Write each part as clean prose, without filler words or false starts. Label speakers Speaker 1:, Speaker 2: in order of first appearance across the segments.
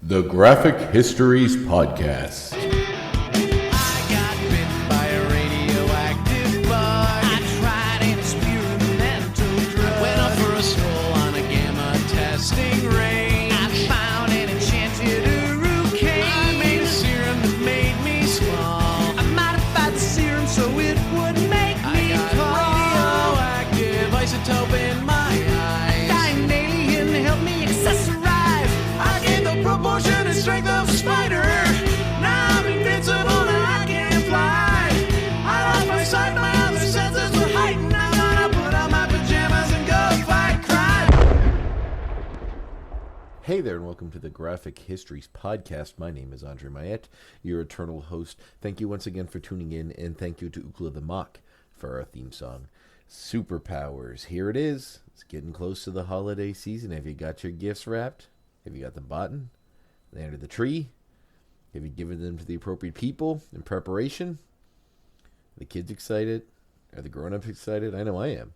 Speaker 1: The Graphic Histories Podcast.
Speaker 2: I got bit by a radioactive bug. I tried an experimental drug. Went up for a stroll on a gamma testing range. I found an enchanted hurricane. I made a serum that made me small. I modified the serum so it would make me tall. Radioactive isotope in my eyes. Dying alien helped me accessorize. I gained the proportion and strength of a spider. Now I'm invincible and I can fly. I lost my sight, my other senses were heightened. I'm gonna put on my pajamas and go fight crime.
Speaker 1: Hey there, and welcome to the Graphic Histories Podcast. My name is André, your eternal host. Thank you once again for tuning in, and thank you to Ukla the Mock for our theme song, Superpowers. Here it is. It's getting close to the holiday season. Have you got your gifts wrapped? Have you got them bought? They under the tree? Have you given them to the appropriate people in preparation? Are the kids excited? Are the grown-ups excited? I know I am.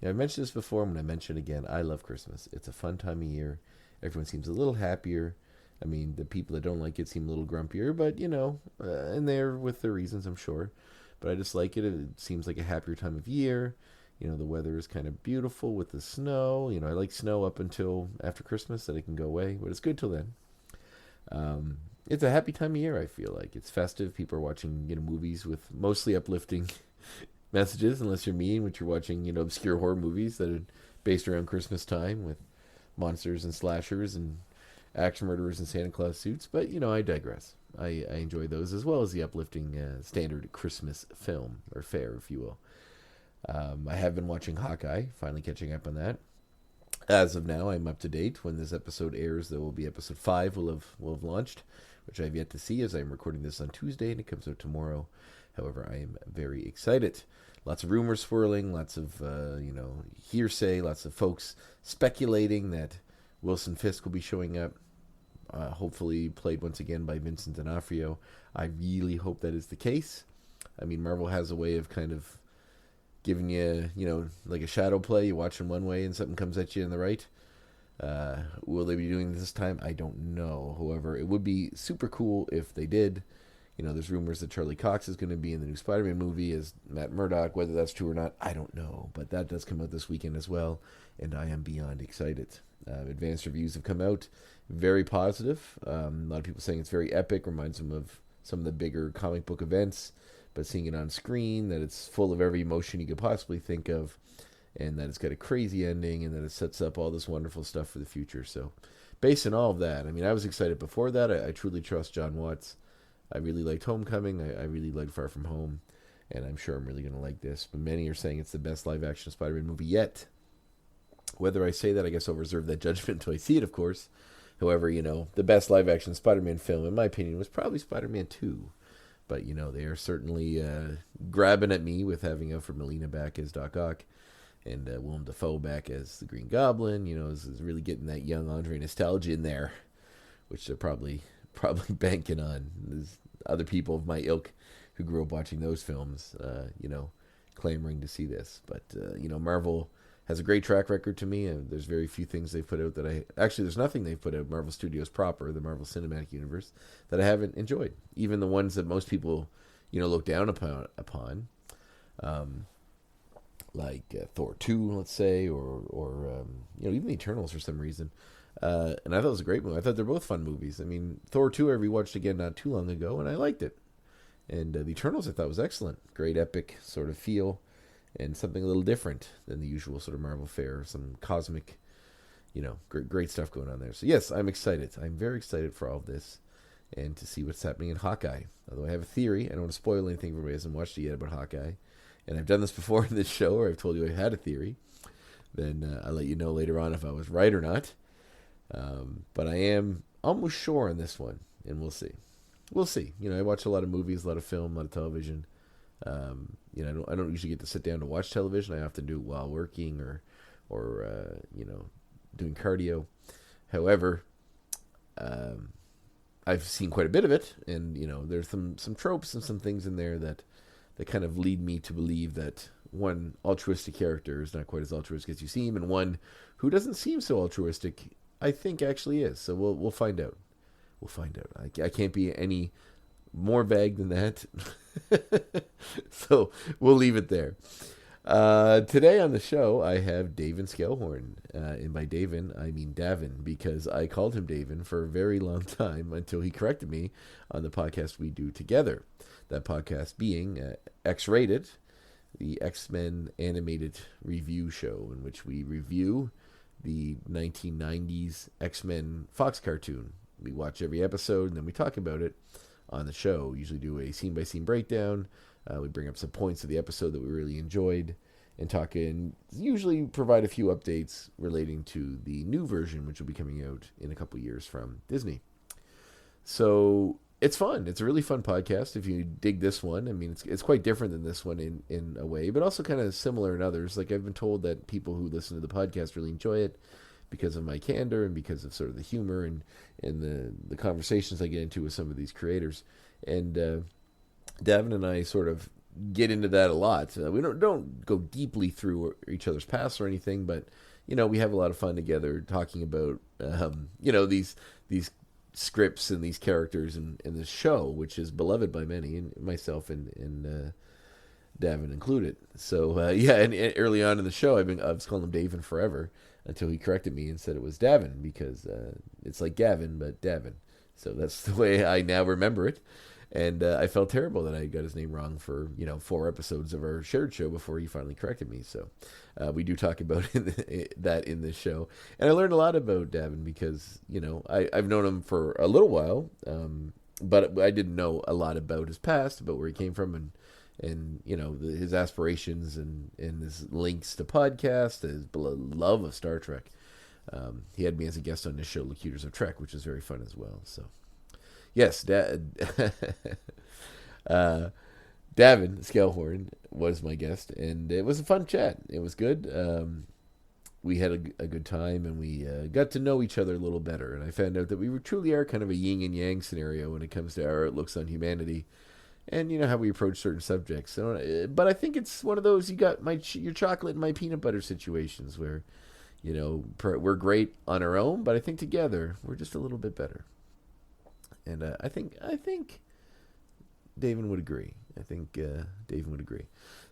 Speaker 1: I've mentioned this before. I'm going to mention it again. I love Christmas. It's a fun time of year. Everyone seems a little happier. I mean, the people that don't like it seem a little grumpier, but, and they're with their reasons, I'm sure. But I just like it. It seems like a happier time of year. The weather is kind of beautiful with the snow. I like snow up until after Christmas, that it can go away, but it's good till then. It's a happy time of year, I feel like. It's festive. People are watching, movies with mostly uplifting messages, unless you're me, which you're watching, obscure horror movies that are based around Christmas time with monsters and slashers and action murderers in Santa Claus suits. But, I digress. I enjoy those as well as the uplifting standard Christmas film, or fare, if you will. I have been watching Hawkeye, finally catching up on that. As of now, I'm up to date. When this episode airs, there will be episode 5 will have launched, which I have yet to see, as I'm recording this on Tuesday and it comes out tomorrow. However, I am very excited. Lots of rumors swirling, lots of hearsay, lots of folks speculating that Wilson Fisk will be showing up. Hopefully played once again by Vincent D'Onofrio. I really hope that is the case. I mean, Marvel has a way of kind of giving you, like a shadow play. You watch in one way and something comes at you in the right. Will they be doing this time? I don't know. However, it would be super cool if they did. There's rumors that Charlie Cox is going to be in the new Spider-Man movie as Matt Murdock. Whether that's true or not, I don't know. But that does come out this weekend as well, and I am beyond excited. Advanced reviews have come out. Very positive. A lot of people saying it's very epic. Reminds them of some of the bigger comic book events. But seeing it on screen, that it's full of every emotion you could possibly think of, and that it's got a crazy ending, and that it sets up all this wonderful stuff for the future. So, based on all of that, I was excited before that. I truly trust John Watts. I really liked Homecoming. I really liked Far From Home, and I'm sure I'm really going to like this. But many are saying it's the best live-action Spider-Man movie yet. Whether I say that, I guess I'll reserve that judgment until I see it, of course. However, the best live-action Spider-Man film, in my opinion, was probably Spider-Man 2. But, they are certainly grabbing at me with having Alfred Molina back as Doc Ock and Willem Dafoe back as the Green Goblin. Is really getting that young André nostalgia in there, which they're probably banking on. There's other people of my ilk who grew up watching those films, clamoring to see this. But, Marvel has a great track record to me, and there's very few things they've put out that there's nothing they've put out, Marvel Studios proper, the Marvel Cinematic Universe, that I haven't enjoyed. Even the ones that most people, look down upon, like Thor 2, let's say, or even the Eternals for some reason. And I thought it was a great movie. I thought they're both fun movies. Thor 2 I rewatched again not too long ago, and I liked it. And the Eternals I thought was excellent. Great epic sort of feel. And something a little different than the usual sort of Marvel fare. Some cosmic, great stuff going on there. So yes, I'm excited. I'm very excited for all of this and to see what's happening in Hawkeye. Although I have a theory. I don't want to spoil anything for anybody who hasn't watched it yet about Hawkeye. And I've done this before in this show, or I've told you I had a theory. Then I'll let you know later on if I was right or not. But I am almost sure on this one. And we'll see. We'll see. I watch a lot of movies, a lot of film, a lot of television. I don't usually get to sit down to watch television. I often do it while working or doing cardio. However, I've seen quite a bit of it, and there's some tropes and some things in there that kind of lead me to believe that one altruistic character is not quite as altruistic as you seem, and one who doesn't seem so altruistic, I think actually is. So we'll find out. We'll find out. I can't be any more vague than that. So we'll leave it there. Today on the show, I have Davan Skelhorn. And by Davan, I mean Davan, because I called him Davan for a very long time until he corrected me on the podcast we do together. That podcast being X-Rated, the X-Men animated review show in which we review the 1990s X-Men Fox cartoon. We watch every episode and then we talk about it on the show. We usually do a scene-by-scene breakdown. We bring up some points of the episode that we really enjoyed and talk and usually provide a few updates relating to the new version, which will be coming out in a couple years from Disney. So it's fun. It's a really fun podcast. If you dig this one, I mean, it's quite different than this one in a way, but also kind of similar in others. Like I've been told that people who listen to the podcast really enjoy it because of my candor and because of sort of the humor and the conversations I get into with some of these creators. And Davan and I sort of get into that a lot. We don't go deeply through each other's past or anything, but we have a lot of fun together talking about these scripts and these characters in this show, which is beloved by many, and myself and Davan included. So and early on in the show, I was calling him Davan forever until he corrected me and said it was Davan because it's like Gavin but Davan. So that's the way I now remember it. And I felt terrible that I got his name wrong for 4 episodes of our shared show before he finally corrected me. So we do talk about that in this show, and I learned a lot about Davan because I've known him for a little while, but I didn't know a lot about his past, about where he came from, and his aspirations and his links to podcasts, his love of Star Trek. He had me as a guest on this show, Locutors of Trek, which is very fun as well. So. Yes, Davan Skelhorn was my guest, and it was a fun chat. It was good. We had a good time, and we got to know each other a little better. And I found out that we truly are kind of a yin and yang scenario when it comes to our outlooks on humanity, and how we approach certain subjects. So, but I think it's one of those you got your chocolate and my peanut butter situations where, we're great on our own, but I think together we're just a little bit better. And I think Davan would agree. I think Davan would agree.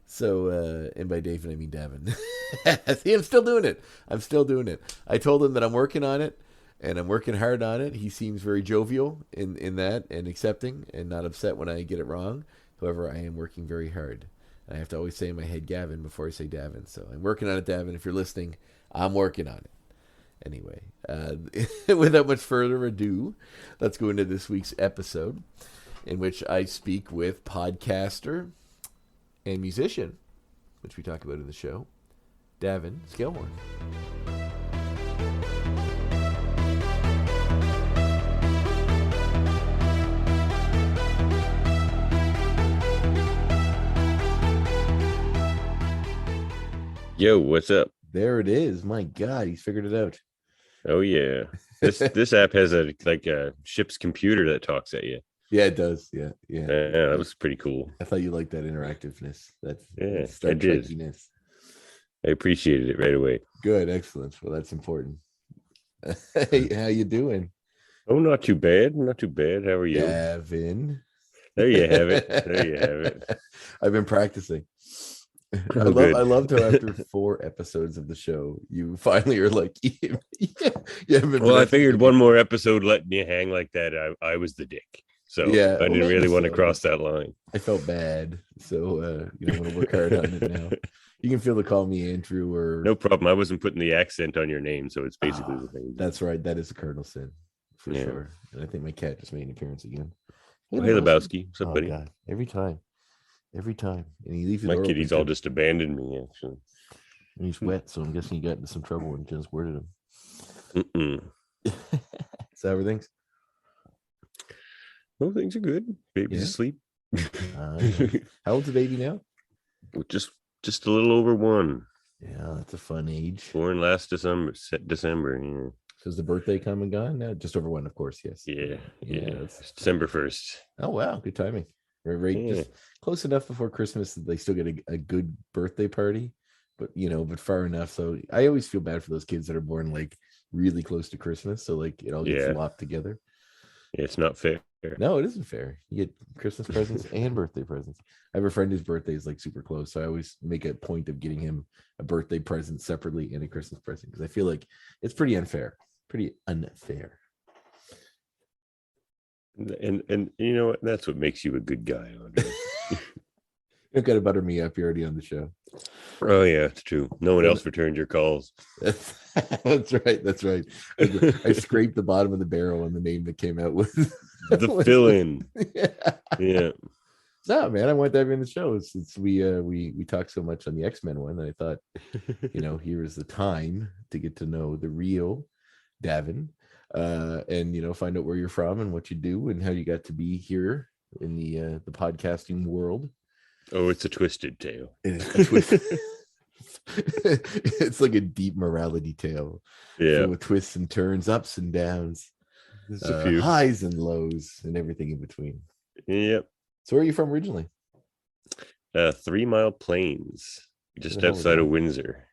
Speaker 1: So, and by Davan, I mean Davan. See, I'm still doing it. I told him that I'm working on it, and I'm working hard on it. He seems very jovial in that and accepting and not upset when I get it wrong. However, I am working very hard. And I have to always say in my head Gavin before I say Davan. So I'm working on it, Davan. If you're listening, I'm working on it. Anyway, without much further ado, let's go into this week's episode in which I speak with podcaster and musician, which we talk about in the show, Davan Skelhorn.
Speaker 3: Yo, what's up?
Speaker 1: There it is. My God, he's figured it out.
Speaker 3: Oh yeah, this app has a ship's computer that talks at you.
Speaker 1: Yeah, it does. Yeah.
Speaker 3: That was pretty cool.
Speaker 1: I thought you liked that interactiveness. That's
Speaker 3: I did.
Speaker 1: Trekkiness.
Speaker 3: I appreciated it right away.
Speaker 1: Good, excellent. Well, that's important. Hey, how you doing?
Speaker 3: Oh, not too bad. Not too bad. How are you?
Speaker 1: Gavin.
Speaker 3: There you have it.
Speaker 1: I've been practicing. I loved how after 4 episodes of the show, you finally are like,
Speaker 3: well, I figured one more episode letting you hang like that, I was the dick. So
Speaker 1: yeah,
Speaker 3: I didn't really want to cross that line.
Speaker 1: I felt bad. So you don't want to work hard on it now. You can feel to call me Andrew or...
Speaker 3: No problem. I wasn't putting the accent on your name, so it's basically the same.
Speaker 1: That's right. That is a cardinal sin, for sure. And I think my cat just made an appearance again.
Speaker 3: Hey, Lebowski. What's up, buddy?
Speaker 1: God. Every time. And he leaves
Speaker 3: my kitty's all just abandoned me, actually.
Speaker 1: And he's wet, so I'm guessing he got into some trouble and just worded him. So everything's...
Speaker 3: Well, things are good. Baby's asleep.
Speaker 1: How old's the baby now?
Speaker 3: Just a little over 1.
Speaker 1: Yeah, that's a fun age.
Speaker 3: Born last December. Yeah.
Speaker 1: So is the birthday come and gone now? Just over 1, of course. Yes.
Speaker 3: Yeah. It's December 1st.
Speaker 1: Oh wow, good timing. Right, just close enough before Christmas that they still get a good birthday party, but far enough. So I always feel bad for those kids that are born like really close to Christmas, so like it all gets locked together.
Speaker 3: It's not fair.
Speaker 1: No, it isn't fair. You get Christmas presents and birthday presents. I have a friend whose birthday is like super close, so I always make a point of getting him a birthday present separately and a Christmas present because I feel like it's pretty unfair. Pretty unfair.
Speaker 3: And you know what? That's what makes you a good guy, André.
Speaker 1: You've got to butter me up. You're already on the show.
Speaker 3: Oh yeah, it's true. No one else returned your calls.
Speaker 1: That's right. That's right. I scraped the bottom of the barrel on the name that came out with
Speaker 3: The fill-in. Yeah.
Speaker 1: No, man, I want that in the show. Since we talked so much on the X-Men one, and I thought, here is the time to get to know the real Davan, and find out where you're from and what you do and how you got to be here in the podcasting world.
Speaker 3: Oh, it's a twisted tale.
Speaker 1: It's like a deep morality tale.
Speaker 3: Yeah,
Speaker 1: with twists and turns, ups and downs,
Speaker 3: there's a few
Speaker 1: highs and lows, and everything in between.
Speaker 3: Yep.
Speaker 1: So where are you from originally?
Speaker 3: 3 Mile Plains, just outside of Windsor.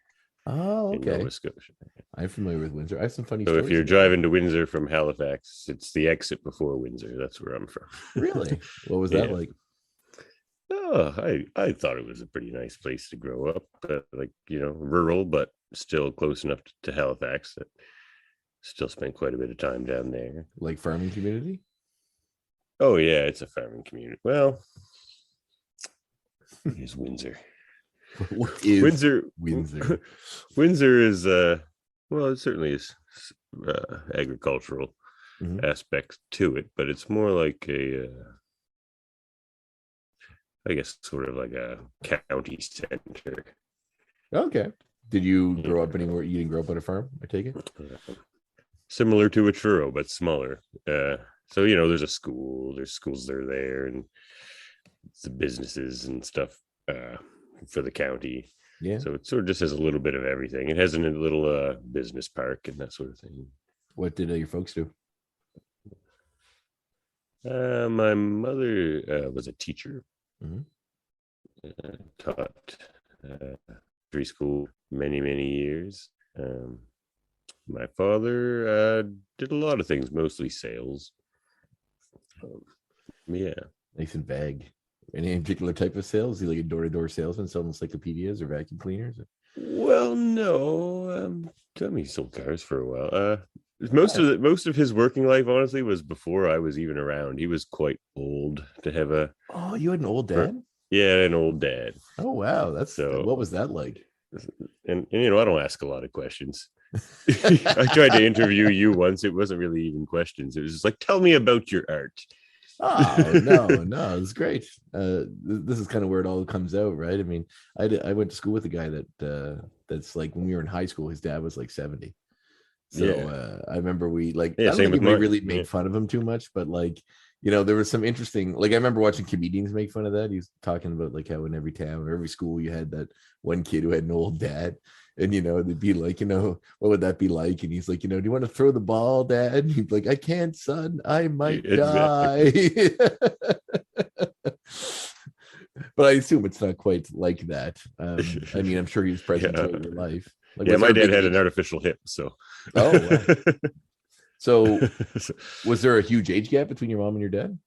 Speaker 1: Oh, okay.
Speaker 3: In Nova Scotia.
Speaker 1: I'm familiar with Windsor. I have some funny
Speaker 3: So
Speaker 1: stories.
Speaker 3: if you're driving to Windsor from Halifax, it's the exit before Windsor. That's where I'm from.
Speaker 1: Really? What was that like?
Speaker 3: Oh, I thought it was a pretty nice place to grow up. Rural, but still close enough to Halifax that still spent quite a bit of time down there.
Speaker 1: Like farming community?
Speaker 3: Oh yeah, it's a farming community. Well, it is Windsor.
Speaker 1: What is
Speaker 3: Windsor? Windsor is it certainly is agricultural aspects to it, but it's more like I guess sort of like a county center.
Speaker 1: Okay. Did you grow up anywhere? You didn't grow up on a farm, I take it?
Speaker 3: Similar to a churro, but smaller. So, there's a school, there's schools that are there, and the businesses and stuff for the county. Yeah. So it sort of just has a little bit of everything. It has a little business park and that sort of thing.
Speaker 1: What did your folks do?
Speaker 3: My mother was a teacher. Taught preschool many years. My father did a lot of things, mostly sales. Yeah,
Speaker 1: nice and vague. Any particular type of sales? Is he like a door-to-door salesman selling encyclopedias or vacuum cleaners?
Speaker 3: Well, no. He sold cars for a while. Most of his working life, honestly, was before I was even around. He was quite old to have a.
Speaker 1: Oh, you had an old dad?
Speaker 3: Yeah, an old dad.
Speaker 1: Oh wow, what was that like?
Speaker 3: And I don't ask a lot of questions. I tried to interview you once. It wasn't really even questions. It was just like, tell me about your art.
Speaker 1: Oh no, it's great. This is kind of where it all comes out, right? I mean, I went to school with a guy that's like, when we were in high school, his dad was like 70. So I remember we I don't think we really made fun of him too much, but there was some interesting, I remember watching comedians make fun of that. He was talking about how in every town or every school you had that one kid who had an old dad, and they'd be like, what would that be like? And he's like, do you want to throw the ball, Dad? And he'd be like, I can't, son, I might die. But I assume it's not quite like that. I mean, I'm sure he was present throughout your life.
Speaker 3: My dad had an artificial hip, so.
Speaker 1: Oh, wow. So was there a huge age gap between your mom and your dad?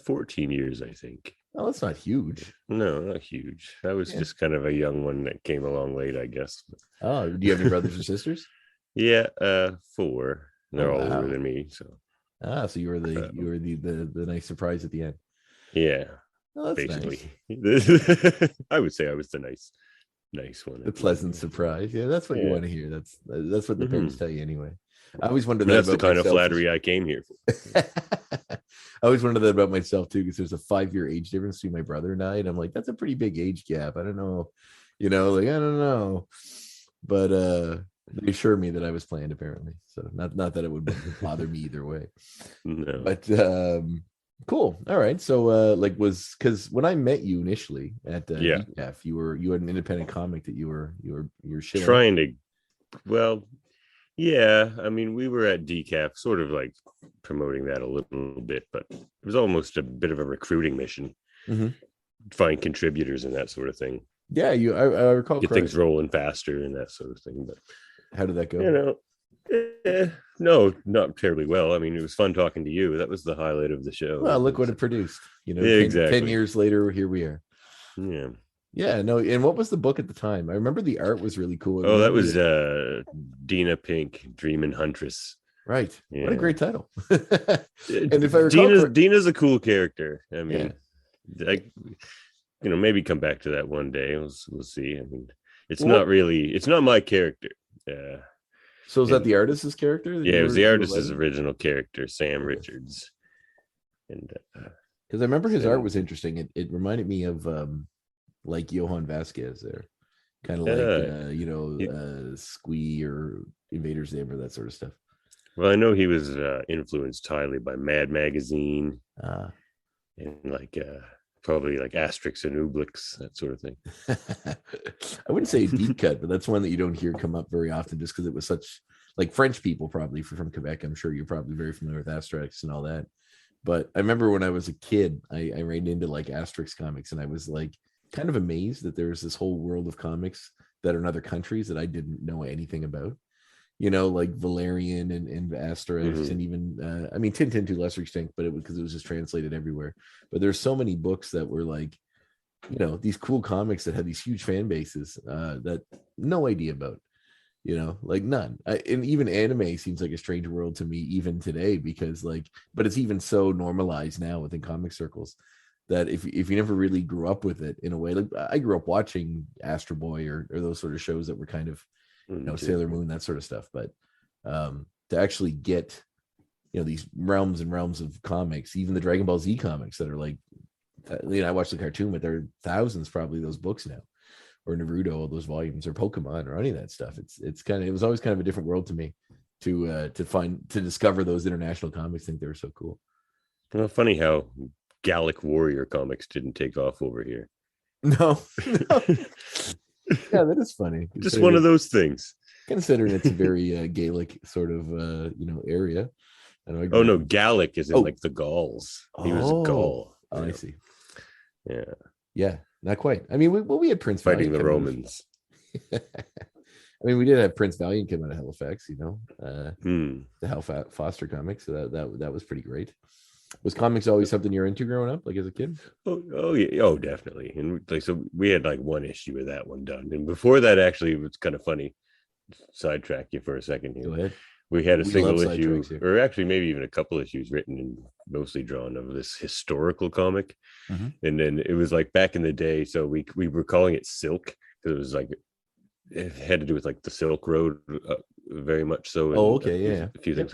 Speaker 3: 14 years, I think.
Speaker 1: Oh, that's not huge.
Speaker 3: No, not huge. I was just kind of a young one that came along late, I guess.
Speaker 1: Oh, do you have any brothers or sisters?
Speaker 3: Yeah, 4. They're all older than me. So.
Speaker 1: So you were the nice surprise at the end.
Speaker 3: Yeah.
Speaker 1: Oh, that's
Speaker 3: basically.
Speaker 1: Nice.
Speaker 3: I would say I was the nice one.
Speaker 1: The pleasant surprise. Yeah, that's what you want to hear. That's what the parents tell you anyway. I always wondered
Speaker 3: that's the kind of flattery I came here for.
Speaker 1: I always wondered that about myself too, because there's a 5-year age difference between my brother and I, and I'm like, that's a pretty big age gap. I don't know, I don't know, but they assured me that I was planned, apparently. So not that it would bother me either way. No. But cool. All right. So was because when I met you initially at DCAF, you had an independent comic that you were shitting.
Speaker 3: Trying to, well. Yeah, I mean, we were at DCAF, sort of promoting that a little bit, but it was almost a bit of a recruiting mission. Find contributors and that sort of thing.
Speaker 1: Yeah, I recall
Speaker 3: get things rolling faster and that sort of thing. But
Speaker 1: how did that go?
Speaker 3: No, not terribly well. I mean, it was fun talking to you. That was the highlight of the show.
Speaker 1: Well, look what it produced.
Speaker 3: Yeah,
Speaker 1: 10
Speaker 3: exactly.
Speaker 1: years later, here we are.
Speaker 3: Yeah.
Speaker 1: Yeah, no. And what was the book at the time? I remember the art was really cool. It
Speaker 3: Oh, that
Speaker 1: reminded
Speaker 3: was
Speaker 1: me of-
Speaker 3: Dina Pink, Dreamin' Huntress.
Speaker 1: right. What a
Speaker 3: Yeah.
Speaker 1: great title. And if I recall,
Speaker 3: Dina's a cool character. I mean,
Speaker 1: yeah.
Speaker 3: I, maybe come back to that one day. We'll see. I mean, it's
Speaker 1: Well-
Speaker 3: not my character.
Speaker 1: So is that the artist's character?
Speaker 3: Yeah, it was the artist's original character, Sam Richards. And
Speaker 1: because I remember his
Speaker 3: So-
Speaker 1: art was interesting. It reminded me of like Johann Vasquez there, kind of like Squee or Invaders Zim or that sort of stuff.
Speaker 3: well, I know he was influenced highly by Mad Magazine and like probably like Asterix and Obelix, that sort of thing.
Speaker 1: I wouldn't say a deep cut, but that's one that you don't hear come up very often just because it was such like French people probably from Quebec. I'm sure you're probably very familiar with Asterix and all that. But I remember when I was a kid, I ran into like Asterix comics and I was like kind of amazed that there was this whole world of comics that are in other countries that I didn't know anything about. Like Valerian and Asterix, and even I mean Tintin to lesser extent, but it was just translated everywhere. But there's so many books that were like, these cool comics that had these huge fan bases that no idea about, like none. And even anime seems like a strange world to me even today because but it's even so normalized now within comic circles that if you never really grew up with it in a way, like I grew up watching Astro Boy or those sort of shows that were kind of Sailor Moon, that sort of stuff. But to actually get, these realms and realms of comics, even the Dragon Ball Z comics that are like, I watched the cartoon, but there are thousands probably those books now, or Naruto, all those volumes, or Pokemon, or any of that stuff. It was always kind of a different world to me to discover those international comics. I think they were so cool.
Speaker 3: Well, funny how Gallic Warrior comics didn't take off over here.
Speaker 1: No. Yeah, that is funny.
Speaker 3: Just one of those things.
Speaker 1: Considering it's a very Gaelic sort of area.
Speaker 3: Oh no, Gallic is in like the Gauls. He was a Gaul.
Speaker 1: Oh, I see.
Speaker 3: Yeah,
Speaker 1: not quite. I mean, we had Prince
Speaker 3: fighting
Speaker 1: Valiant
Speaker 3: the Romans.
Speaker 1: I mean, we did have Prince Valiant come out of Halifax, the Hal Foster comics. So that was pretty great. Was comics always something you're into growing up, like as a kid?
Speaker 3: Oh yeah, oh definitely. And like so, we had like one issue of that one done, and before that, actually, it was kind of funny. Sidetrack you for a second here.
Speaker 1: Go ahead.
Speaker 3: We had a single issue,
Speaker 1: here.
Speaker 3: or actually maybe even a couple issues written and mostly drawn of this historical comic, and then it was like back in the day. So we were calling it Silk because it was like it had to do with like the Silk Road, very much so.
Speaker 1: Oh, okay,
Speaker 3: a few things.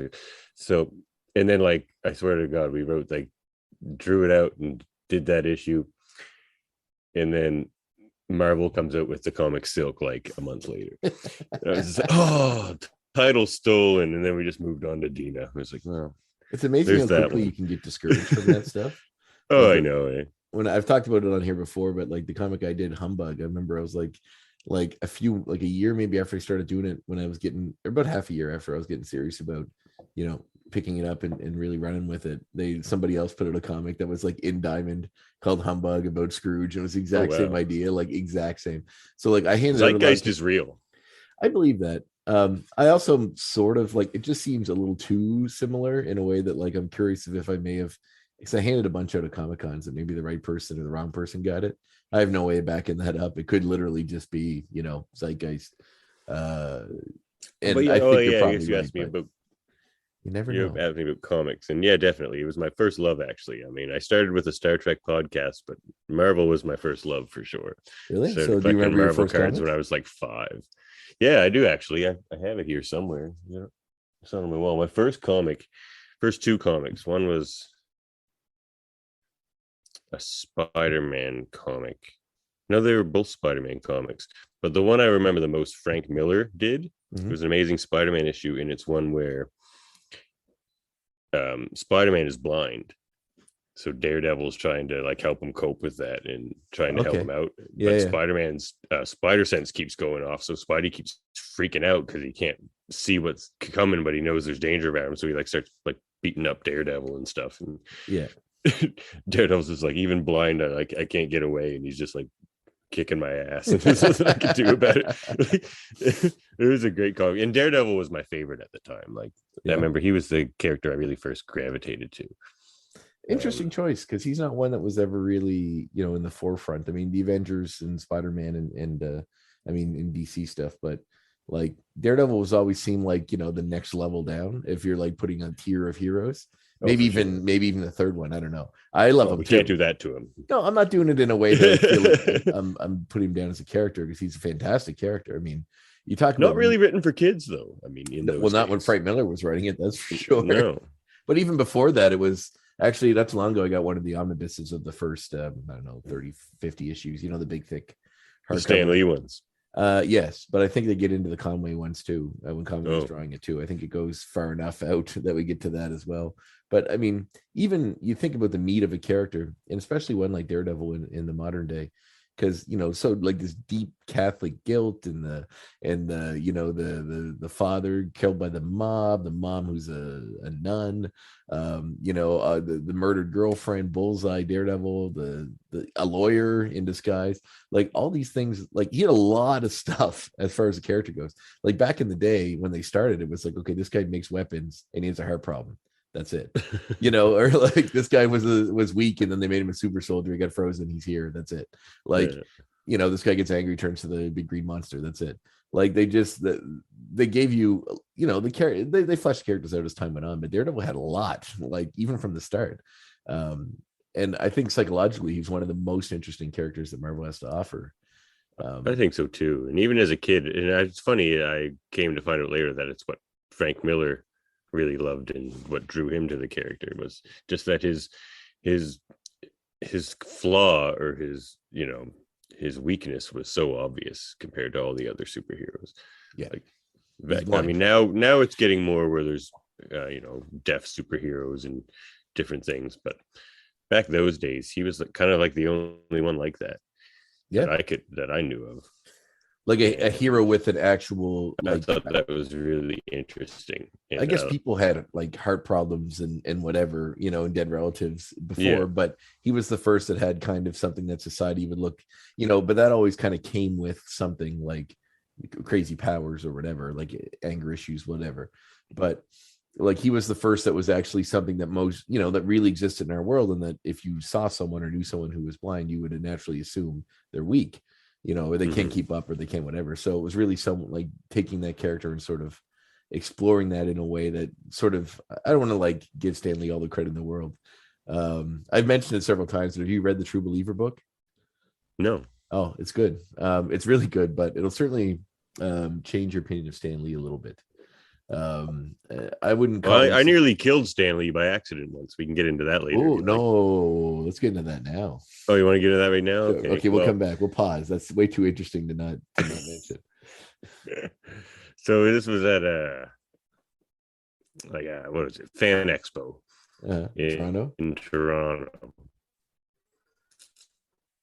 Speaker 3: So. And then, like, I swear to God, we wrote, like, drew it out and did that issue. And then Marvel comes out with the comic Silk, like, a month later. I was just like, oh, title stolen. And then we just moved on to Dina. I was like, well,
Speaker 1: it's amazing how quickly you can get discouraged from that stuff.
Speaker 3: Oh,
Speaker 1: like,
Speaker 3: I know.
Speaker 1: When I've talked about it on here before, but, like, the comic I did, Humbug, I remember I was like a year maybe after I started doing it, when I was getting, or about half a year after I was getting serious about, picking it up and really running with it. Somebody else put out a comic that was like in Diamond called Humbug about Scrooge. It was the exact same idea, like exact same. So like I handed
Speaker 3: Zeitgeist is real.
Speaker 1: I believe that. I also sort of like, it just seems a little too similar in a way that like I'm curious if I may have, because I handed a bunch out of Comic Cons that maybe the right person or the wrong person got it. I have no way of backing that up. It could literally just be, Zeitgeist. And I think you're probably
Speaker 3: you asked me about.
Speaker 1: You never know.
Speaker 3: Asked me about comics, and yeah, definitely, it was my first love. Actually, I mean, I started with a Star Trek podcast, but Marvel was my first love for sure.
Speaker 1: Really? So do you remember your first
Speaker 3: cards
Speaker 1: comics?
Speaker 3: when I was like 5? Yeah, I do actually. I have it here somewhere. Yeah, it's on my wall. My first two comics. One was a Spider-Man comic. No, they were both Spider-Man comics, but the one I remember the most, Frank Miller did. It was an Amazing Spider-Man issue, and it's one where Spider-Man is blind, so Daredevil's trying to like help him cope with that and trying to help him out. But Spider-Man's spider sense keeps going off, so Spidey keeps freaking out because he can't see what's coming, but he knows there's danger about him, so he like starts like beating up Daredevil and stuff. And Daredevil's just like, even blind, I can't get away, and he's just like kicking my ass. And there's nothing I could do about it. It was a great comic. And Daredevil was my favorite at the time. Like I remember he was the character I really first gravitated to.
Speaker 1: Interesting choice, because he's not one that was ever really, in the forefront. I mean, the Avengers and Spider-Man and I mean in DC stuff, but like Daredevil was always seemed like, the next level down if you're like putting a tier of heroes. Maybe even the third one. I don't know. I love him.
Speaker 3: We can't do that to him.
Speaker 1: No, I'm not doing it in a way that I feel like I'm putting him down as a character, because he's a fantastic character. I mean, you talk about
Speaker 3: not really written for kids though. I mean,
Speaker 1: not when Frank Miller was writing it, that's for sure.
Speaker 3: No.
Speaker 1: But even before that, it was actually not too long ago. I got one of the omnibuses of the first, 30, 50 issues. The big thick
Speaker 3: hardcover. The Stan Lee ones.
Speaker 1: Yes, but I think they get into the Conway ones too. When Conway was drawing it too, I think it goes far enough out that we get to that as well. But I mean, even you think about the meat of a character, and especially one like Daredevil in the modern day, because so like this deep Catholic guilt and the father killed by the mom who's a nun, the murdered girlfriend, Bullseye, Daredevil, a lawyer in disguise, like all these things. Like he had a lot of stuff as far as the character goes. Like back in the day when they started, it was like, okay, this guy makes weapons and he has a heart problem. That's it, or like this guy was weak and then they made him a super soldier. He got frozen. He's here. That's it. Like, this guy gets angry, turns to the big green monster. That's it. Like they gave you, the character. They fleshed characters out as time went on, but Daredevil had a lot, like even from the start. And I think psychologically, he's one of the most interesting characters that Marvel has to offer.
Speaker 3: I think so too. And even as a kid, and it's funny, I came to find out later that it's what Frank Miller really loved, and what drew him to the character was just that his flaw, or his weakness, was so obvious compared to all the other superheroes. I mean, now it's getting more where there's deaf superheroes and different things, but back those days he was kind of like the only one like that that I knew of.
Speaker 1: Like a hero with an actual.
Speaker 3: I thought that was really interesting. And,
Speaker 1: I guess people had like heart problems and whatever, and dead relatives before, but he was the first that had kind of something that society would look, but that always kind of came with something like crazy powers or whatever, like anger issues, whatever. But like he was the first that was actually something that most, that really existed in our world. And that if you saw someone or knew someone who was blind, you would naturally assume they're weak. Or they can't keep up, or they can't whatever. So it was really someone like taking that character and sort of exploring that in a way that sort of, I don't want to like give Stan Lee all the credit in the world. I've mentioned it several times. Have you read the True Believer book?
Speaker 3: No.
Speaker 1: Oh, it's good. It's really good, but it'll certainly change your opinion of Stan Lee a little bit. I wouldn't.
Speaker 3: I nearly killed Stan Lee by accident once. We can get into that later.
Speaker 1: Oh no, let's get into that now.
Speaker 3: Oh, you want to get into that right now?
Speaker 1: Okay, we'll come back. We'll pause. That's way too interesting to not mention.
Speaker 3: So this was at what was it? Fan Expo
Speaker 1: Toronto.
Speaker 3: In Toronto.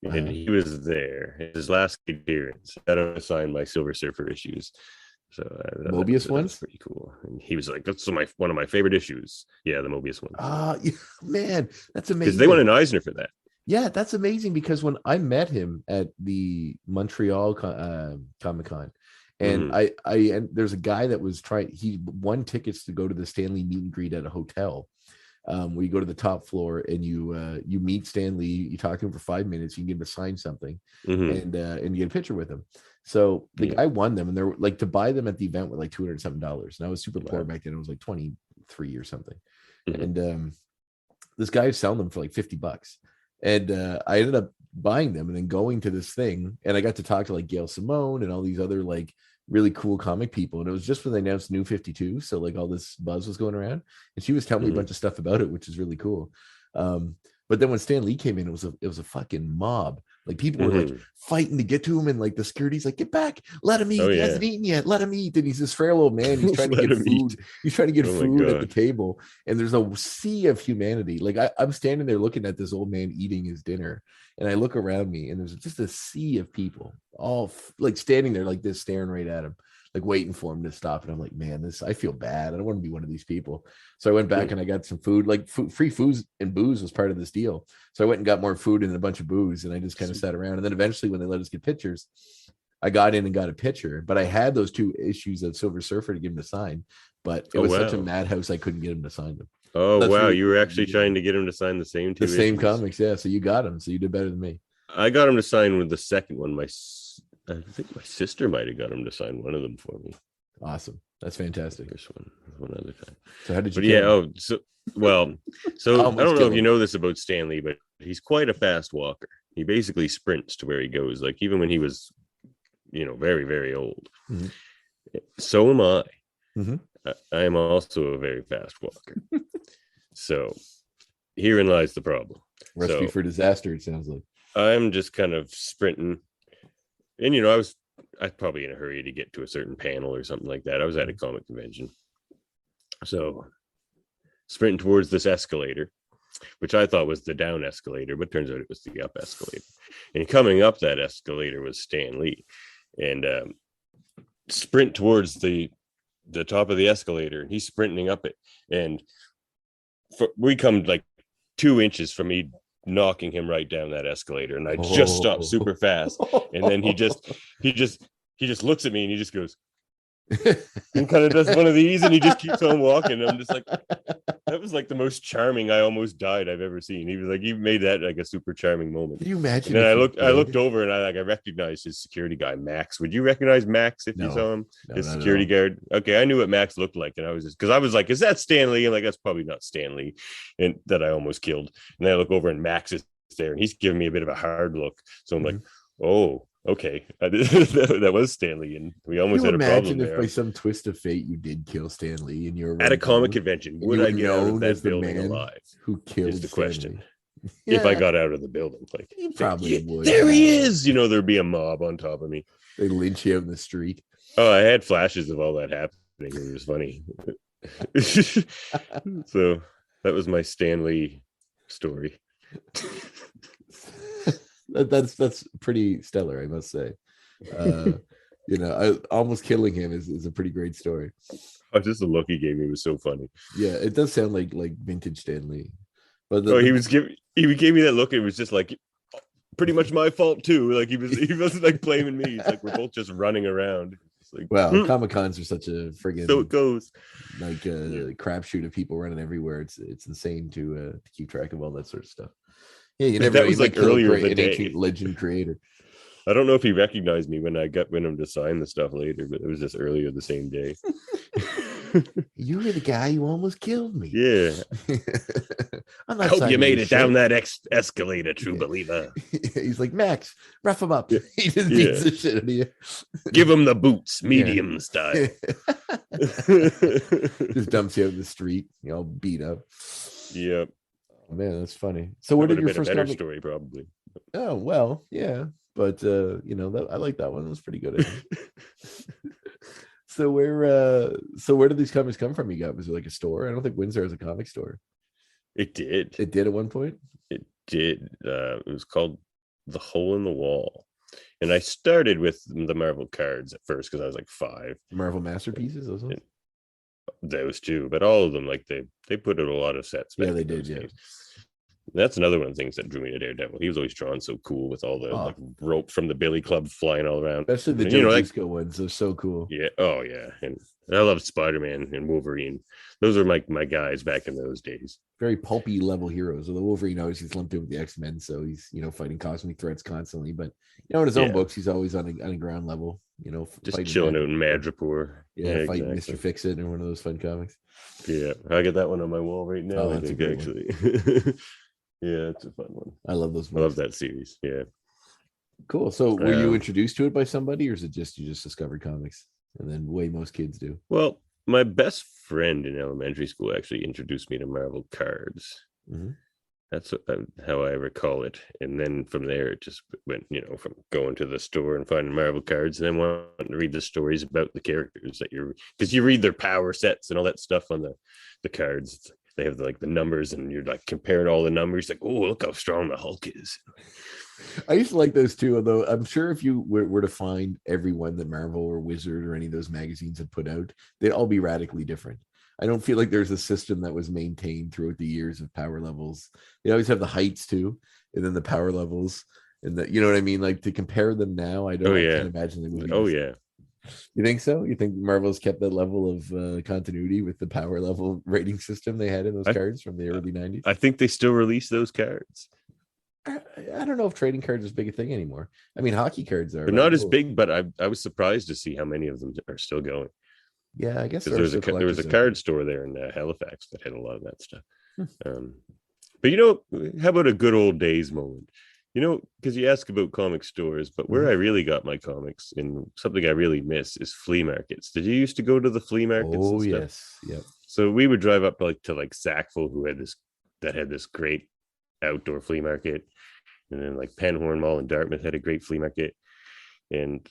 Speaker 3: And he was there. His last appearance. I had signed my Silver Surfer issues. So
Speaker 1: Mobius ones,
Speaker 3: pretty cool. And he was like, "That's one of my favorite issues." Yeah, the Mobius ones.
Speaker 1: Man, that's amazing.
Speaker 3: Because they won an Eisner for that.
Speaker 1: Yeah, that's amazing. Because when I met him at the Montreal Comic-Con, and and there's a guy that was he won tickets to go to the Stan Lee meet and greet at a hotel. Where you go to the top floor and you meet Stan Lee, you talk to him for 5 minutes, you can get him to sign something, and you get a picture with him. So the guy won them, and they're like, to buy them at the event were like $200 something. And I was super poor back then. It was like 23 or something. And this guy was selling them for like $50. And I ended up buying them and then going to this thing, and I got to talk to like Gail Simone and all these other like really cool comic people. And it was just when they announced New 52, so like all this buzz was going around, and she was telling me a bunch of stuff about it, which is really cool. But then when Stan Lee came in, it was a fucking mob. Like people were like fighting to get to him, and like the security's like, "Get back, let him eat. He hasn't eaten yet. Let him eat." And he's this frail old man. He's trying to get food. He's trying to get food at the table, and there's a sea of humanity. Like I'm standing there looking at this old man eating his dinner, and I look around me, and there's just a sea of people, all like standing there like this, staring right at him. like waiting for him to stop. And I'm like, man, I feel bad. I don't want to be one of these people. So I went back and I got some food, like free food and booze was part of this deal. So I went and got more food and a bunch of booze, and I just kind of sat around. And then eventually when they let us get pictures, I got in and got a picture, but I had those 2 issues of Silver Surfer to give him to sign, but it was such a madhouse. I couldn't get him to sign them.
Speaker 3: Oh,
Speaker 1: That's
Speaker 3: wow.
Speaker 1: really
Speaker 3: You were actually trying to get him to sign the same 2
Speaker 1: the same
Speaker 3: issues.
Speaker 1: comics. Yeah. So you got him. So you did better than me.
Speaker 3: I got him to sign with the second one. I think my sister might have got him to sign one of them for me.
Speaker 1: Awesome. That's fantastic.
Speaker 3: There's one other time.
Speaker 1: So how did you?
Speaker 3: But yeah. Oh, so I don't know if you know this about Stan Lee, but he's quite a fast walker. He basically sprints to where he goes. Like even when he was, very, very old. Mm-hmm. So am I. Mm-hmm. I am also a very fast walker. So herein lies the problem.
Speaker 1: Recipe for disaster, it sounds like.
Speaker 3: I'm just kind of sprinting. And, I was probably in a hurry to get to a certain panel or something like that. I was at a comic convention. So sprinting towards this escalator, which I thought was the down escalator, but turns out it was the up escalator. And coming up that escalator was Stan Lee. And sprint towards the top of the escalator, and he's sprinting up it. And we come like 2 inches from me knocking him right down that escalator, and I just stopped super fast. And then he just looks at me and he just goes and kind of does one of these, and he just keeps on walking. I'm just like, that was like the most charming I almost died I've ever seen. He was like, he made that like a super charming moment.
Speaker 1: Can you imagine?
Speaker 3: And then I looked over and I recognized his security guy, Max. Would you recognize Max if you saw him? His security guard. Okay, I knew what Max looked like, and I was just, because I was like, is that Stan Lee? I'm like, that's probably not Stan Lee, and that I almost killed. And then I look over and Max is there, and he's giving me a bit of a hard look. So I'm like, oh. Okay, that was Stan Lee, and we almost had a problem there.
Speaker 1: Imagine if by some twist of fate you did kill Stan Lee, and you're
Speaker 3: at a comic convention. Would I get out of that building alive?
Speaker 1: Who killed?
Speaker 3: Is the question. If I got out of the building, like
Speaker 1: you probably would.
Speaker 3: There he is. There'd be a mob on top of me.
Speaker 1: They lynch you out in the street.
Speaker 3: Oh, I had flashes of all that happening. It was funny. So that was my Stan Lee story.
Speaker 1: That's pretty stellar, I must say. Almost killing him is a pretty great story.
Speaker 3: Oh, just the look he gave me was so funny.
Speaker 1: Yeah, it does sound like vintage Stan Lee. But
Speaker 3: he gave me that look. It was just like pretty much my fault too. Like he wasn't like blaming me. It's like we're both just running around. It's like,
Speaker 1: wow, Comic Cons are such a friggin'
Speaker 3: so it goes
Speaker 1: like crapshoot of people running everywhere. It's insane to keep track of all that sort of stuff. Yeah, you never.
Speaker 3: That was like earlier in the day.
Speaker 1: Ancient legend creator.
Speaker 3: I don't know if he recognized me when I got him to sign the stuff later, but it was just earlier the same day.
Speaker 1: You were the guy who almost killed me.
Speaker 3: Yeah. I hope you made it down that escalator, true believer.
Speaker 1: He's like, Max, rough him up. He just beats the shit out of you.
Speaker 3: Give him the boots, medium style.
Speaker 1: Just dumps you out in the street, beat up.
Speaker 3: Yep.
Speaker 1: Oh, man, that's funny. So where did your first
Speaker 3: better story probably?
Speaker 1: Oh, well, yeah. But I like that one. It was pretty good. So where did these comics come from? You got, was it like a store? I don't think Windsor has a comic store.
Speaker 3: It did.
Speaker 1: It did at one point?
Speaker 3: It did. It was called The Hole in the Wall. And I started with the Marvel cards at first because I was like 5.
Speaker 1: Marvel Masterpieces, those ones?
Speaker 3: Those two, but all of them, like they put in a lot of sets.
Speaker 1: Yeah, they did. Yeah.
Speaker 3: That's another one of the things that drew me to Daredevil. He was always drawn so cool with all the rope from the Billy Club flying all around.
Speaker 1: Especially the Joe Disco ones. They're so cool.
Speaker 3: Yeah. Oh, yeah. And I love Spider-Man and Wolverine. Those are my guys back in those days. Very
Speaker 1: pulpy level heroes. So the Wolverine always gets lumped in with the X-Men, so he's fighting cosmic threats constantly. But in his own books, he's always on a ground level.
Speaker 3: Just chilling out in Madripoor.
Speaker 1: Yeah, fighting Mr. Fix-It in one of those fun comics.
Speaker 3: Yeah, I got that one on my wall right now.
Speaker 1: Oh,
Speaker 3: I think actually. Yeah, it's a fun one.
Speaker 1: I love those books.
Speaker 3: I love that series. Yeah.
Speaker 1: Cool. So were you introduced to it by somebody, or is it just you just discovered comics and then the way most kids do?
Speaker 3: Well, my best friend in elementary school actually introduced me to Marvel cards. Mm-hmm. That's how I recall it. And then from there, it just went, from going to the store and finding Marvel cards and then wanting to read the stories about the characters because you read their power sets and all that stuff on the cards. They have the numbers and you're like comparing all the numbers, like, oh, look how strong the Hulk is.
Speaker 1: I used to like those too, although I'm sure if you were to find every one that Marvel or Wizard or any of those magazines had put out, they'd all be radically different. I don't feel like there's a system that was maintained throughout the years of power levels. They always have the heights too, and then the power levels, and that, you know what I mean? Like, to compare them now, I
Speaker 3: Oh
Speaker 1: can't
Speaker 3: yeah.
Speaker 1: imagine they would be.
Speaker 3: Oh yeah.
Speaker 1: You think so? You think Marvel's kept that level of continuity with the power level rating system they had in those
Speaker 3: I
Speaker 1: cards from the early 90s?
Speaker 3: I think they still release those cards.
Speaker 1: I don't know if trading cards is big a thing anymore. I mean, hockey cards are.
Speaker 3: They're not as big, but I was surprised to see how many of them are still going.
Speaker 1: Yeah, I guess
Speaker 3: Because there was a card store there in Halifax that had a lot of that stuff. But how about a good old days moment? Because you ask about comic stores, but where I really got my comics and something I really miss is flea markets. Did you used to go to the flea markets?
Speaker 1: Oh,
Speaker 3: and stuff?
Speaker 1: yes. Yep.
Speaker 3: So we would drive up to Sackville, who had this great outdoor flea market, and then like Penhorn Mall in Dartmouth had a great flea market, and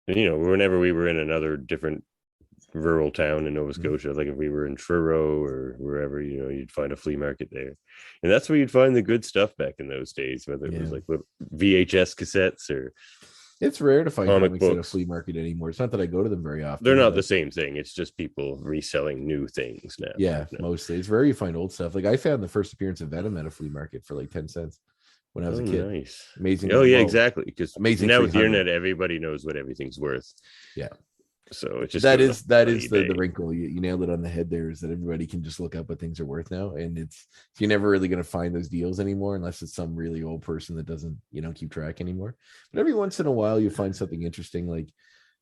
Speaker 3: whenever we were in another different rural town in Nova Scotia, like if we were in Truro or wherever, you'd find a flea market there, and that's where you'd find the good stuff back in those days, whether it was like little VHS cassettes or.
Speaker 1: It's rare to find
Speaker 3: comic
Speaker 1: comics
Speaker 3: books
Speaker 1: at a flea market anymore. It's not that I go to them very often.
Speaker 3: They're not the same thing. It's just people reselling new things now.
Speaker 1: Yeah, mostly. It's rare you find old stuff. Like I found the first appearance of Venom at a flea market for like 10 cents when I was a kid.
Speaker 3: Nice.
Speaker 1: Amazing.
Speaker 3: Oh yeah, exactly. Because
Speaker 1: amazing.
Speaker 3: Now with the internet, everybody knows what everyth's worth.
Speaker 1: Yeah.
Speaker 3: So it's just
Speaker 1: that is the wrinkle. You nailed it on the head there, is that everybody can just look up what things are worth now, and you're never really going to find those deals anymore unless it's some really old person that doesn't keep track anymore. But every once in a while you find something interesting. Like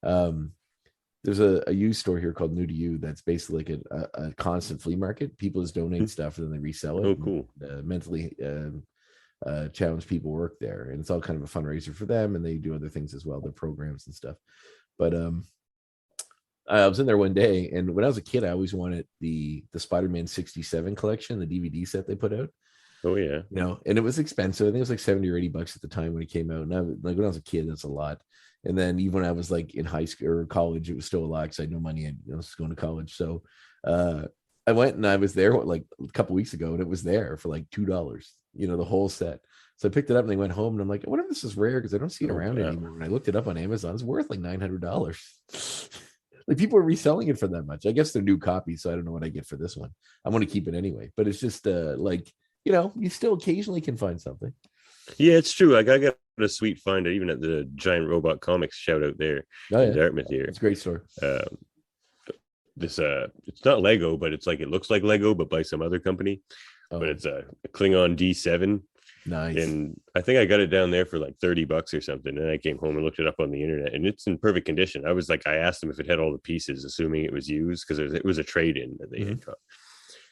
Speaker 1: there's a used store here called New to You that's basically like a constant flea market. People just donate stuff and then they resell it.
Speaker 3: Oh, cool.
Speaker 1: Mentally challenged people work there, and it's all kind of a fundraiser for them, and they do other things as well, their programs and stuff. But I was in there one day, and when I was a kid, I always wanted the Spider-Man 67 collection, the DVD set they put out.
Speaker 3: Oh yeah.
Speaker 1: And it was expensive. I think it was like $70 or $80 at the time when it came out. And when I was a kid, that's a lot. And then even when I was like in high school or college, it was still a lot because I had no money. I was going to college. So I went and I was there like a couple weeks ago, and it was there for like $2, the whole set. So I picked it up and I went home, and I'm like, I wonder if this is rare because I don't see it around anymore. When I looked it up on Amazon, it's worth like $900. Like people are reselling it for that much. I guess they're new copies, so I don't know what I get for this one. I'm going to keep it anyway. But it's just you still occasionally can find something.
Speaker 3: Yeah, it's true. Like I got a sweet find even at the Giant Robot Comics shout out there in Dartmouth here.
Speaker 1: It's a great store.
Speaker 3: It's not Lego, but it's like it looks like Lego, but by some other company. But it's a Klingon D7.
Speaker 1: Nice.
Speaker 3: And I think I got it down there for like $30 or something. And I came home and looked it up on the internet, and it's in perfect condition. I asked them if it had all the pieces, assuming it was used, because it was a trade-in that they had got.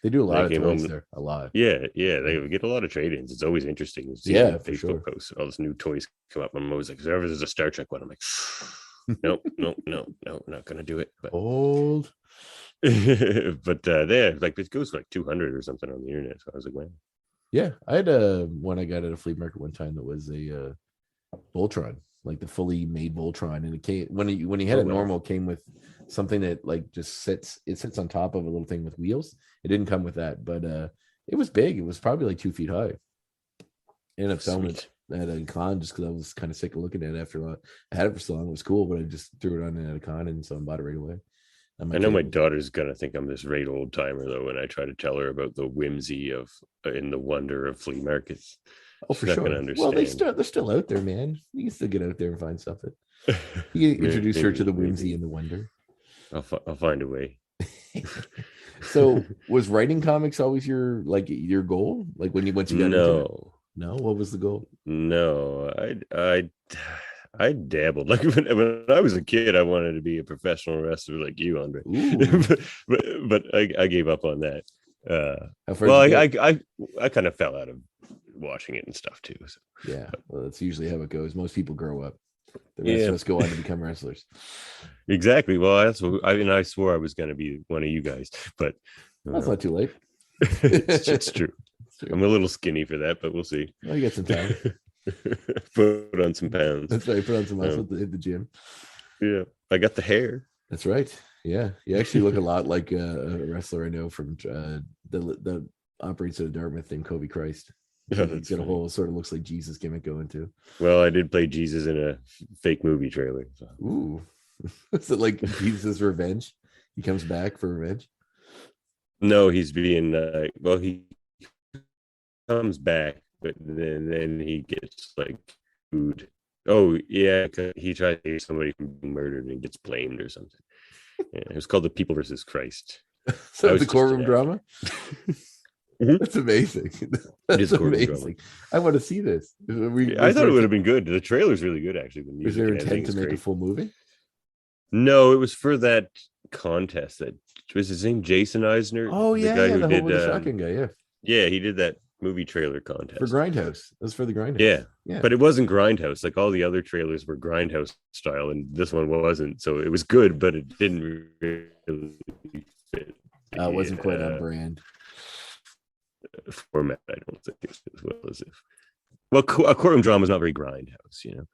Speaker 1: They do a lot of toys there. A lot.
Speaker 3: Yeah. They get a lot of trade-ins. It's always interesting. Facebook posts, all this new toys come up. I'm always like, whenever there's a Star Trek one, I'm like, nope, not gonna do it. But
Speaker 1: old.
Speaker 3: But it goes for like 200 or something on the internet. So I was like, man.
Speaker 1: Yeah, I had one I got at a flea market one time that was a Voltron, like the fully made Voltron, and it came when he had normal, came with something that like just sits on top of a little thing with wheels. It didn't come with that, but it was big. It was probably like 2 feet high. I ended up selling it at a con just because I was kind of sick of looking at it after a lot. I had it for so long, it was cool, but I just threw it on at a con, and someone bought it right away.
Speaker 3: I know my daughter's gonna think I'm this great old timer though when I try to tell her about the whimsy of and the wonder of flea markets.
Speaker 1: Oh, for sure. Well, they're still out there, man. You can still get out there and find something. You can introduce her to the whimsy and the wonder.
Speaker 3: I'll find a way.
Speaker 1: So, was writing comics always your goal? Like once you got into it? No. What was the goal?
Speaker 3: No, I dabbled. Like when I was a kid, I wanted to be a professional wrestler like you, André. but I gave up on that. I kind of fell out of watching it and stuff too. So.
Speaker 1: Yeah, well, that's usually how it goes. Most people grow up. The rest of us go on to become wrestlers.
Speaker 3: Exactly. Well, that's what I swore I was going to be one of you guys, but
Speaker 1: that's not too late.
Speaker 3: it's true. I'm a little skinny for that, but we'll see.
Speaker 1: Well, you got some time.
Speaker 3: Put on some pounds.
Speaker 1: That's right. Put on some muscle to hit the gym.
Speaker 3: Yeah, I got the hair.
Speaker 1: That's right. Yeah, you actually look a lot like a wrestler I know from the operates at Dartmouth named Kobe Christ.
Speaker 3: Oh,
Speaker 1: He's got a whole sort of looks like Jesus gimmick going too.
Speaker 3: Well, I did play Jesus in a fake movie trailer. So.
Speaker 1: Ooh, is it like Jesus' revenge? He comes back for revenge.
Speaker 3: No, he's being well. He comes back, but then he gets like food. Oh yeah, 'cause he tries to save somebody from being murdered and gets blamed or something. Yeah, it was called The People versus Christ.
Speaker 1: So the courtroom drama.
Speaker 3: Mhm.
Speaker 1: That's amazing.
Speaker 3: It
Speaker 1: That's
Speaker 3: is courtroom drama.
Speaker 1: amazing. I want to see this.
Speaker 3: I thought it would have been good. The trailer's really good, actually. The
Speaker 1: Was
Speaker 3: music
Speaker 1: there
Speaker 3: and everything
Speaker 1: intent to
Speaker 3: is
Speaker 1: make a
Speaker 3: great.
Speaker 1: full movie?
Speaker 3: No, it was for that contest. That was his name, Jason Eisner.
Speaker 1: Oh yeah,
Speaker 3: the guy
Speaker 1: yeah,
Speaker 3: who
Speaker 1: the
Speaker 3: did
Speaker 1: whole with the shotgun guy. Yeah,
Speaker 3: yeah, he did that movie trailer contest
Speaker 1: for Grindhouse. That was for the Grindhouse.
Speaker 3: Yeah,
Speaker 1: yeah.
Speaker 3: but it wasn't Grindhouse. Like all the other trailers were Grindhouse style, and this one wasn't. So it was good, but it didn't really fit.
Speaker 1: It wasn't quite on brand.
Speaker 3: Format, I don't think, as well as if. Well, a courtroom drama is not very Grindhouse, you know.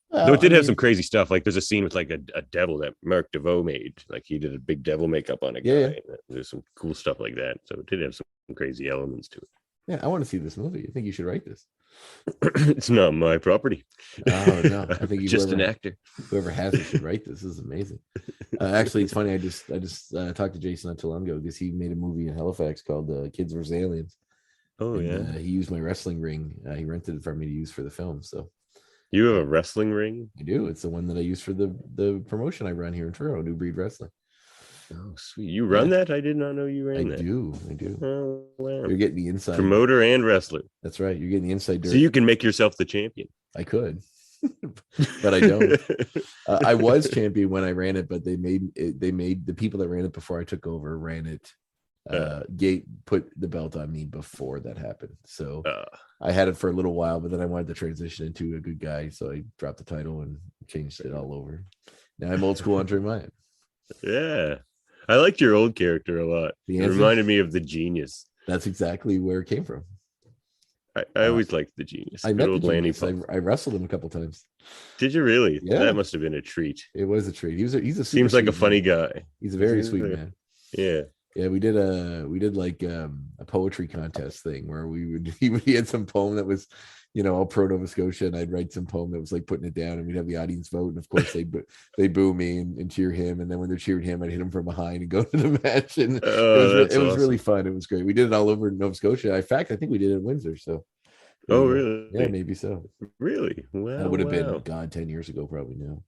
Speaker 1: Well,
Speaker 3: Though it did have some crazy stuff. Like there's a scene with like a devil that Mark DeVoe made. Like he did a big devil makeup on a guy.
Speaker 1: Yeah.
Speaker 3: There's some cool stuff like that. So it did have some crazy elements to it.
Speaker 1: Yeah, I want to see this movie. I think you should write this.
Speaker 3: It's not my property.
Speaker 1: Oh no, I think you
Speaker 3: just an actor.
Speaker 1: Whoever has it should write this. This is amazing. Actually, it's funny. I just talked to Jason not too long ago because he made a movie in Halifax called Kids vs Aliens.
Speaker 3: Oh
Speaker 1: and,
Speaker 3: yeah.
Speaker 1: He used my wrestling ring. He rented it for me to use for the film. So
Speaker 3: you have a wrestling ring?
Speaker 1: I do. It's the one that I use for the promotion I run here in Toronto, New Breed Wrestling.
Speaker 3: Oh sweet. You run that? I did not know you ran that.
Speaker 1: I do.
Speaker 3: Oh wow.
Speaker 1: You're getting the inside
Speaker 3: promoter and wrestler.
Speaker 1: That's right. You're getting the inside dirt.
Speaker 3: So you can make yourself the champion.
Speaker 1: I could. But I don't. I was champion when I ran it, but they made the people that ran it before I took over ran it. Put the belt on me before that happened. So I had it for a little while, but then I wanted to transition into a good guy, so I dropped the title and changed it all over. Now I'm old school André Maya.
Speaker 3: Yeah, I liked your old character a lot. It reminded me of the Genius.
Speaker 1: That's exactly where it came from.
Speaker 3: I always liked the Genius.
Speaker 1: I met the Genius. I wrestled him a couple times.
Speaker 3: Did you really?
Speaker 1: Yeah,
Speaker 3: that must have been a treat.
Speaker 1: It was a treat. He's a
Speaker 3: seems like a funny guy.
Speaker 1: He's a very sweet man.
Speaker 3: Yeah.
Speaker 1: Yeah, we did like a poetry contest thing where he had some poem that was, all pro Nova Scotia, and I'd write some poem that was like putting it down, and we'd have the audience vote, and of course they'd boo me and cheer him, and then when they're cheering him, I'd hit him from behind and go to the match, and it was really fun. It was great. We did it all over Nova Scotia. In fact, I think we did it in Windsor. So.
Speaker 3: Oh really?
Speaker 1: Yeah, maybe so.
Speaker 3: Really? Wow.
Speaker 1: That would have been 10 years ago, probably now.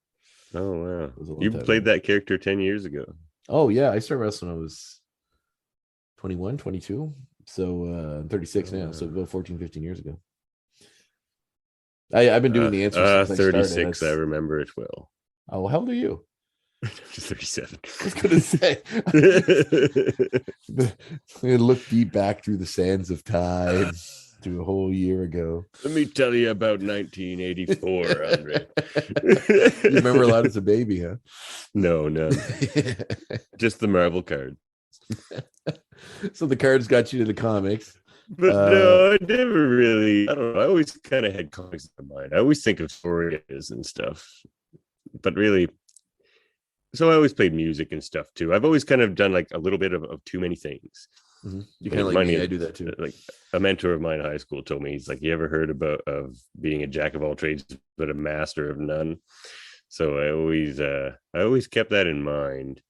Speaker 3: Oh wow! You played that character 10 years ago.
Speaker 1: Oh yeah, I started wrestling when I was 21, 22. So I'm 36 now. So about 14, 15 years ago. I've been doing the answers since
Speaker 3: 36. I remember it well.
Speaker 1: Oh, how old are you?
Speaker 3: 37.
Speaker 1: I was gonna say. Look deep back through the sands of time to a whole year ago.
Speaker 3: Let me tell you about 1984, André.
Speaker 1: You remember a lot as a baby, huh?
Speaker 3: No. Just the Marvel card.
Speaker 1: So the cards got you to the comics.
Speaker 3: But no, I never really. I don't know. I always kind of had comics in my mind. I always think of stories and stuff, but really, so I always played music and stuff too. I've always kind of done like a little bit of too many things.
Speaker 1: Mm-hmm. You kind of like me. I do that too.
Speaker 3: Like a mentor of mine in high school told me, he's like, "You ever heard of being a jack of all trades but a master of none?" So I always kept that in mind.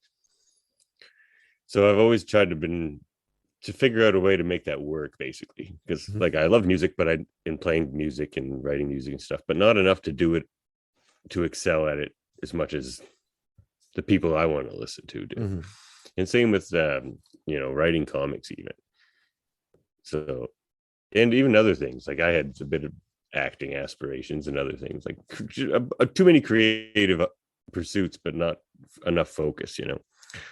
Speaker 3: So I've always tried to figure out a way to make that work, basically, because like I love music, but in playing music and writing music and stuff, but not enough to do it, to excel at it as much as the people I want to listen to do. Mm-hmm. And same with writing comics even. So, and even other things, like I had a bit of acting aspirations and other things, like too many creative pursuits, but not enough focus,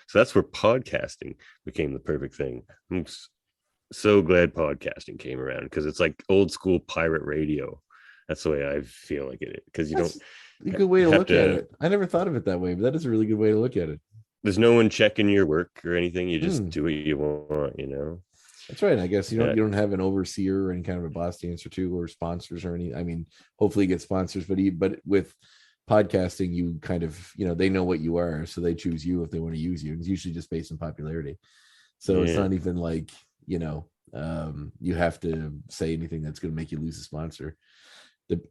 Speaker 3: So that's where podcasting became the perfect thing. I'm so glad podcasting came around, because it's like old school pirate radio. That's the way I feel like it is, because
Speaker 1: that's a good way to look at it. I never thought of it that way, but that is a really good way to look at it.
Speaker 3: There's no one checking your work or anything. You just do what you want,
Speaker 1: That's right. I guess you don't have an overseer or any kind of a boss to answer to, or sponsors or any. I mean, hopefully you get sponsors, but with podcasting, you kind of, they know what you are, so they choose you if they want to use you. It's usually just based on popularity. So it's not even like, you have to say anything that's going to make you lose a sponsor.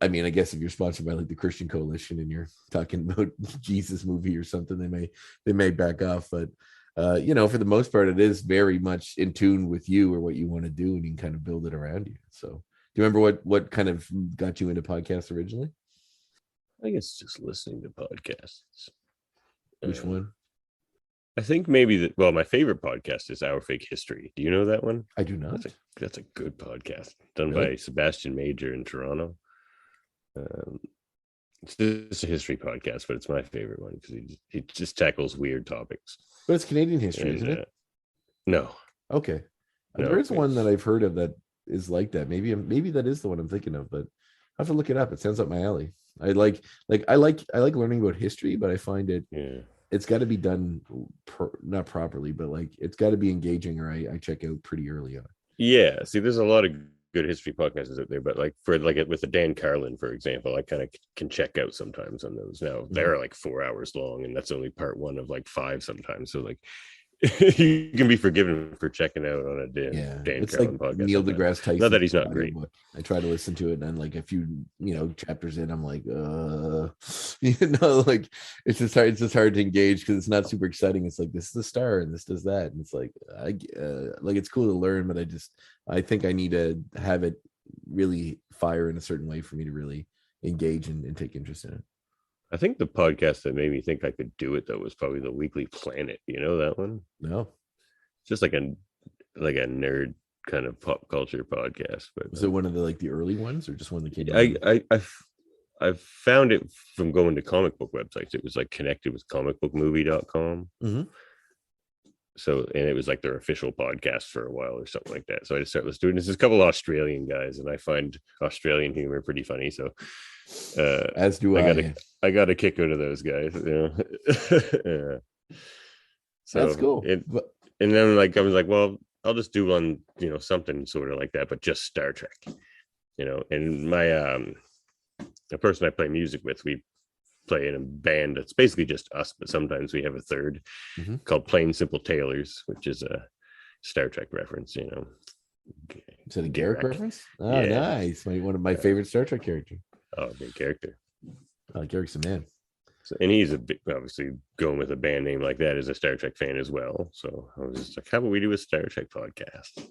Speaker 1: I mean, I guess if you're sponsored by like the Christian Coalition and you're talking about Jesus movie or something, they may back off. But for the most part, it is very much in tune with you or what you want to do, and you can kind of build it around you. So, do you remember what kind of got you into podcasts originally?
Speaker 3: I guess just listening to podcasts.
Speaker 1: Which one?
Speaker 3: I think maybe my favorite podcast is Our Fake History. Do you know that one?
Speaker 1: I do not.
Speaker 3: That's a good podcast done
Speaker 1: Really?
Speaker 3: by Sebastian Major in Toronto. It's just a history podcast, but it's my favorite one because he just tackles weird topics.
Speaker 1: But it's Canadian history, isn't it?
Speaker 3: No.
Speaker 1: Okay.
Speaker 3: No,
Speaker 1: There is one that I've heard of that is like that. Maybe that is the one I'm thinking of, but I have to look it up. It sounds up my alley. I like learning about history, but I find it's got to be done not properly, but like it's got to be engaging, or I check out pretty early on.
Speaker 3: Yeah. See, there's a lot of good history podcasts out there, but like with the Dan Carlin, for example, I kind of can check out sometimes on those. Now they're like 4 hours long, and that's only part one of like 5 sometimes. So like you can be forgiven for checking out on a Dan
Speaker 1: it's
Speaker 3: Carlin
Speaker 1: like
Speaker 3: podcast.
Speaker 1: Neil deGrasse Tyson.
Speaker 3: Not that he's not great.
Speaker 1: I try to listen to it, and then like a few chapters in, I'm like, like it's just hard to engage because it's not super exciting. It's like this is the star and this does that, and it's like like it's cool to learn, but I think I need to have it really fire in a certain way for me to really engage and take interest in it.
Speaker 3: I think the podcast that made me think I could do it though was probably the Weekly Planet. You know that one?
Speaker 1: No,
Speaker 3: just like a nerd kind of pop culture podcast. But
Speaker 1: was it one of the early ones, or just one that came out?
Speaker 3: I found it from going to comic book websites. It was like connected with comicbookmovie.com.
Speaker 1: Mm-hmm.
Speaker 3: So, and it was like their official podcast for a while or something like that. So I just started listening. There's a couple of Australian guys, and I find Australian humor pretty funny. So
Speaker 1: as do
Speaker 3: I got a kick out of those guys. Yeah. So
Speaker 1: that's cool.
Speaker 3: And then I was like, well, I'll just do one, something sort of like that, but just Star Trek. And my the person I play music with, we play in a band that's basically just us, but sometimes we have a third called Plain Simple Tailors, which is a Star Trek reference.
Speaker 1: Is it a Garrick reference? Oh, yeah. Nice. One of my favorite Star Trek characters.
Speaker 3: Oh, big character.
Speaker 1: Garrick's a man.
Speaker 3: So, and he's obviously going with a band name like that is a Star Trek fan as well. So I was just like, how about we do a Star Trek podcast?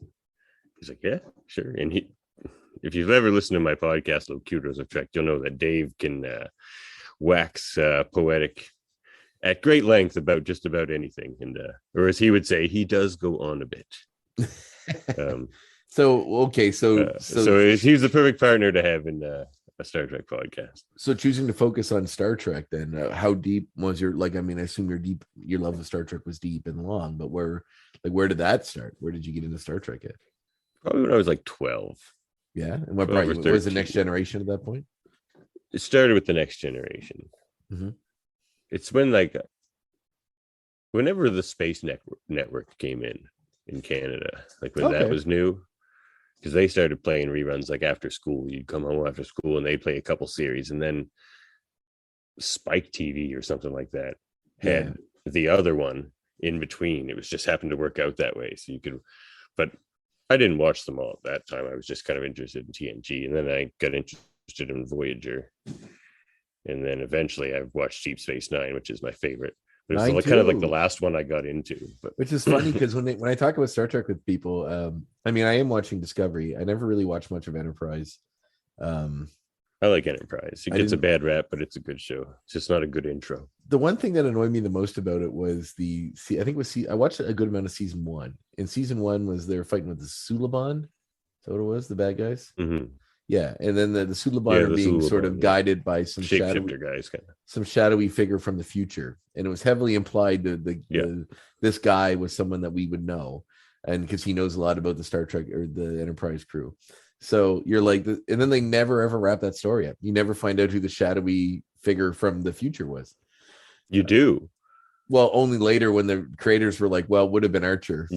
Speaker 3: He's like, yeah, sure. And if you've ever listened to my podcast, Locutors of Trek, you'll know that Dave can wax poetic at great length about just about anything. And or as he would say, he does go on a bit.
Speaker 1: So
Speaker 3: he's the perfect partner to have in a Star Trek podcast.
Speaker 1: So choosing to focus on Star Trek, then how deep was your I assume your love of Star Trek was deep and long, but where did that start? Where did you get into Star Trek at?
Speaker 3: Probably when I was like 12.
Speaker 1: Yeah. And what brought you? Was the Next Generation at that point?
Speaker 3: It started with the Next Generation.
Speaker 1: Mm-hmm.
Speaker 3: It's when whenever the Space Network came in Canada, like when that was new, because they started playing reruns like after school. You'd come home after school and they'd play a couple series, and then Spike TV or something like that had the other one in between. It was just happened to work out that way. So you could, but I didn't watch them all at that time. I was just kind of interested in TNG, and then I got interested in Voyager, and then eventually I watched Deep Space Nine, which is my favorite. It was kind of like the last one I got into. But
Speaker 1: which is funny because when I talk about Star Trek with people, I am watching Discovery. I never really watched much of Enterprise.
Speaker 3: I like Enterprise. It gets a bad rap, but it's a good show. It's just not a good intro.
Speaker 1: The one thing that annoyed me the most about it was I watched a good amount of season 1. And season 1 was they were fighting with the Suliban. Is that what it was? The bad guys?
Speaker 3: Mm-hmm.
Speaker 1: Yeah, and then the Suliban are being sort of guided by some shadowy figure from the future, and it was heavily implied that this guy was someone that we would know, and because he knows a lot about the Star Trek or the Enterprise crew. So you're like, and then they never ever wrap that story up. You never find out who the shadowy figure from the future was.
Speaker 3: You do.
Speaker 1: Well, only later when the creators were like, well, it would have been Archer,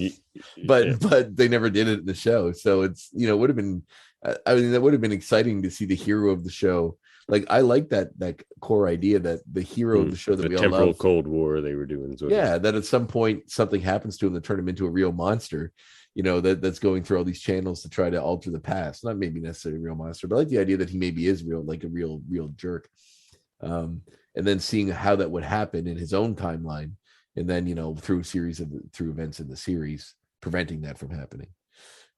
Speaker 1: but they never did it in the show. So it's, would have been, that would have been exciting to see the hero of the show. Like, I like that core idea that the hero of the show that we all love. The temporal
Speaker 3: Cold War they were doing.
Speaker 1: That at some point something happens to him that turned him into a real monster. that's going through all these channels to try to alter the past. Not maybe necessarily a real monster, but I like the idea that he maybe is real, like a real jerk. And then seeing how that would happen in his own timeline, and then through events in the series, preventing that from happening.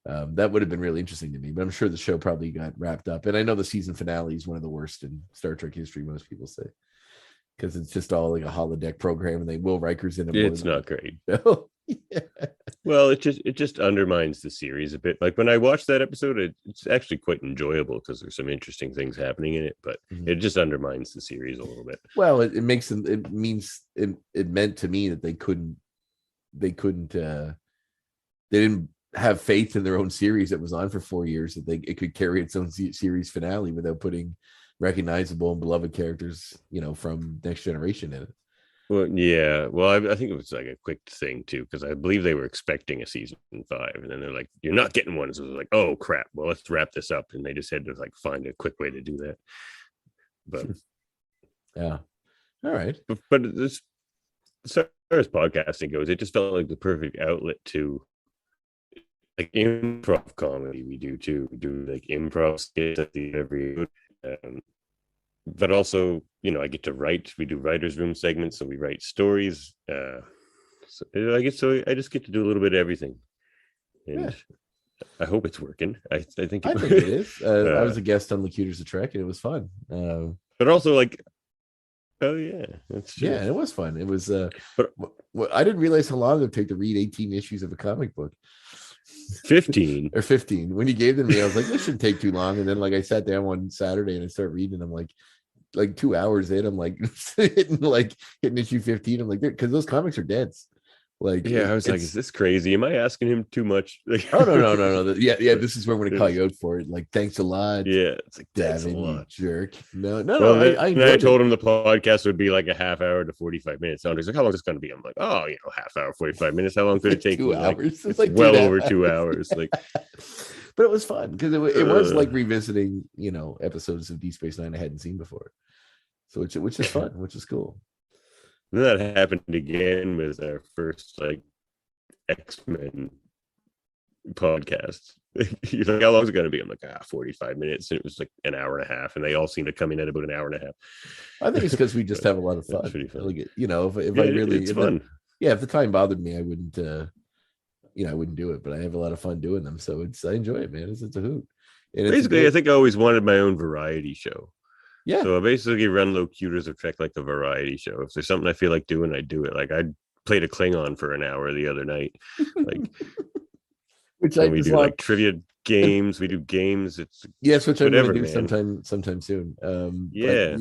Speaker 1: That would have been really interesting to me, but I'm sure the show probably got wrapped up. And I know the season finale is one of the worst in Star Trek history, most people say, because it's just all like a holodeck program, and Will Riker's in it.
Speaker 3: It's not great.
Speaker 1: Yeah.
Speaker 3: Well, it just undermines the series a bit. Like when I watched that episode, it's actually quite enjoyable because there's some interesting things happening in it, but it just undermines the series a little bit.
Speaker 1: Well, it makes them. It means it meant to me that they didn't have faith in their own series that was on for 4 years, that it could carry its own series finale without putting recognizable and beloved characters, from Next Generation in it.
Speaker 3: Well, yeah. Well, I think it was like a quick thing too, because I believe they were expecting a season 5, and then they're like, "You're not getting one." So it was like, "Oh crap! Well, let's wrap this up," and they just had to like find a quick way to do that. But
Speaker 1: yeah, all right.
Speaker 3: But this, as far as podcasting goes, it just felt like the perfect outlet to like improv comedy. We do too. We do like improv skits at the every. But also, I get to write. We do writers' room segments, so we write stories. So I just get to do a little bit of everything, and I hope it's working. I think
Speaker 1: it is. I was a guest on Locutors of Trek, and it was fun.
Speaker 3: But also, like, oh yeah, that's true.
Speaker 1: Yeah, it was fun. It was. But I didn't realize how long it would take to read 18 issues of a comic book.
Speaker 3: 15
Speaker 1: or 15. When you gave them to me, I was like, this shouldn't take too long. And then I sat down one Saturday and I started reading. I'm like 2 hours in, I'm hitting issue 15. I'm like, because those comics are dense.
Speaker 3: I was like, is this crazy? Am I asking him too much?
Speaker 1: Oh no. Yeah. This is where I'm going to call you out for it. Like, thanks a lot.
Speaker 3: Yeah, it's like,
Speaker 1: Davin, you jerk. No.
Speaker 3: I told him the podcast would be like a half hour to 45 minutes. Andre's like, how long is this going to be? I'm like, oh, half hour, 45 minutes. How long could it take?
Speaker 1: 2 hours.
Speaker 3: It's well over 2 hours. Like,
Speaker 1: but it was fun because it was like revisiting, episodes of Deep Space Nine I hadn't seen before. So which is fun, which is cool.
Speaker 3: And that happened again with our first X-Men podcast. He's like, how long is it going to be? I'm like, 45 minutes. And it was like an hour and a half. And they all seem to come in at about an hour and a half.
Speaker 1: I think it's because we just have a lot of fun.
Speaker 3: Pretty fun.
Speaker 1: Like, if I really,
Speaker 3: it's fun.
Speaker 1: If the time bothered me, I wouldn't, I wouldn't do it, but I have a lot of fun doing them. So I enjoy it, man. It's a hoot. And
Speaker 3: basically, I think I always wanted my own variety show.
Speaker 1: Yeah.
Speaker 3: So I basically run Locutors of Trek like a variety show. If there's something I feel like doing, I do it. Like I played a Klingon for an hour the other night. Like,
Speaker 1: which
Speaker 3: we do like trivia games. We do games. It's
Speaker 1: which I'm
Speaker 3: whatever,
Speaker 1: going to do sometime soon.
Speaker 3: Yeah.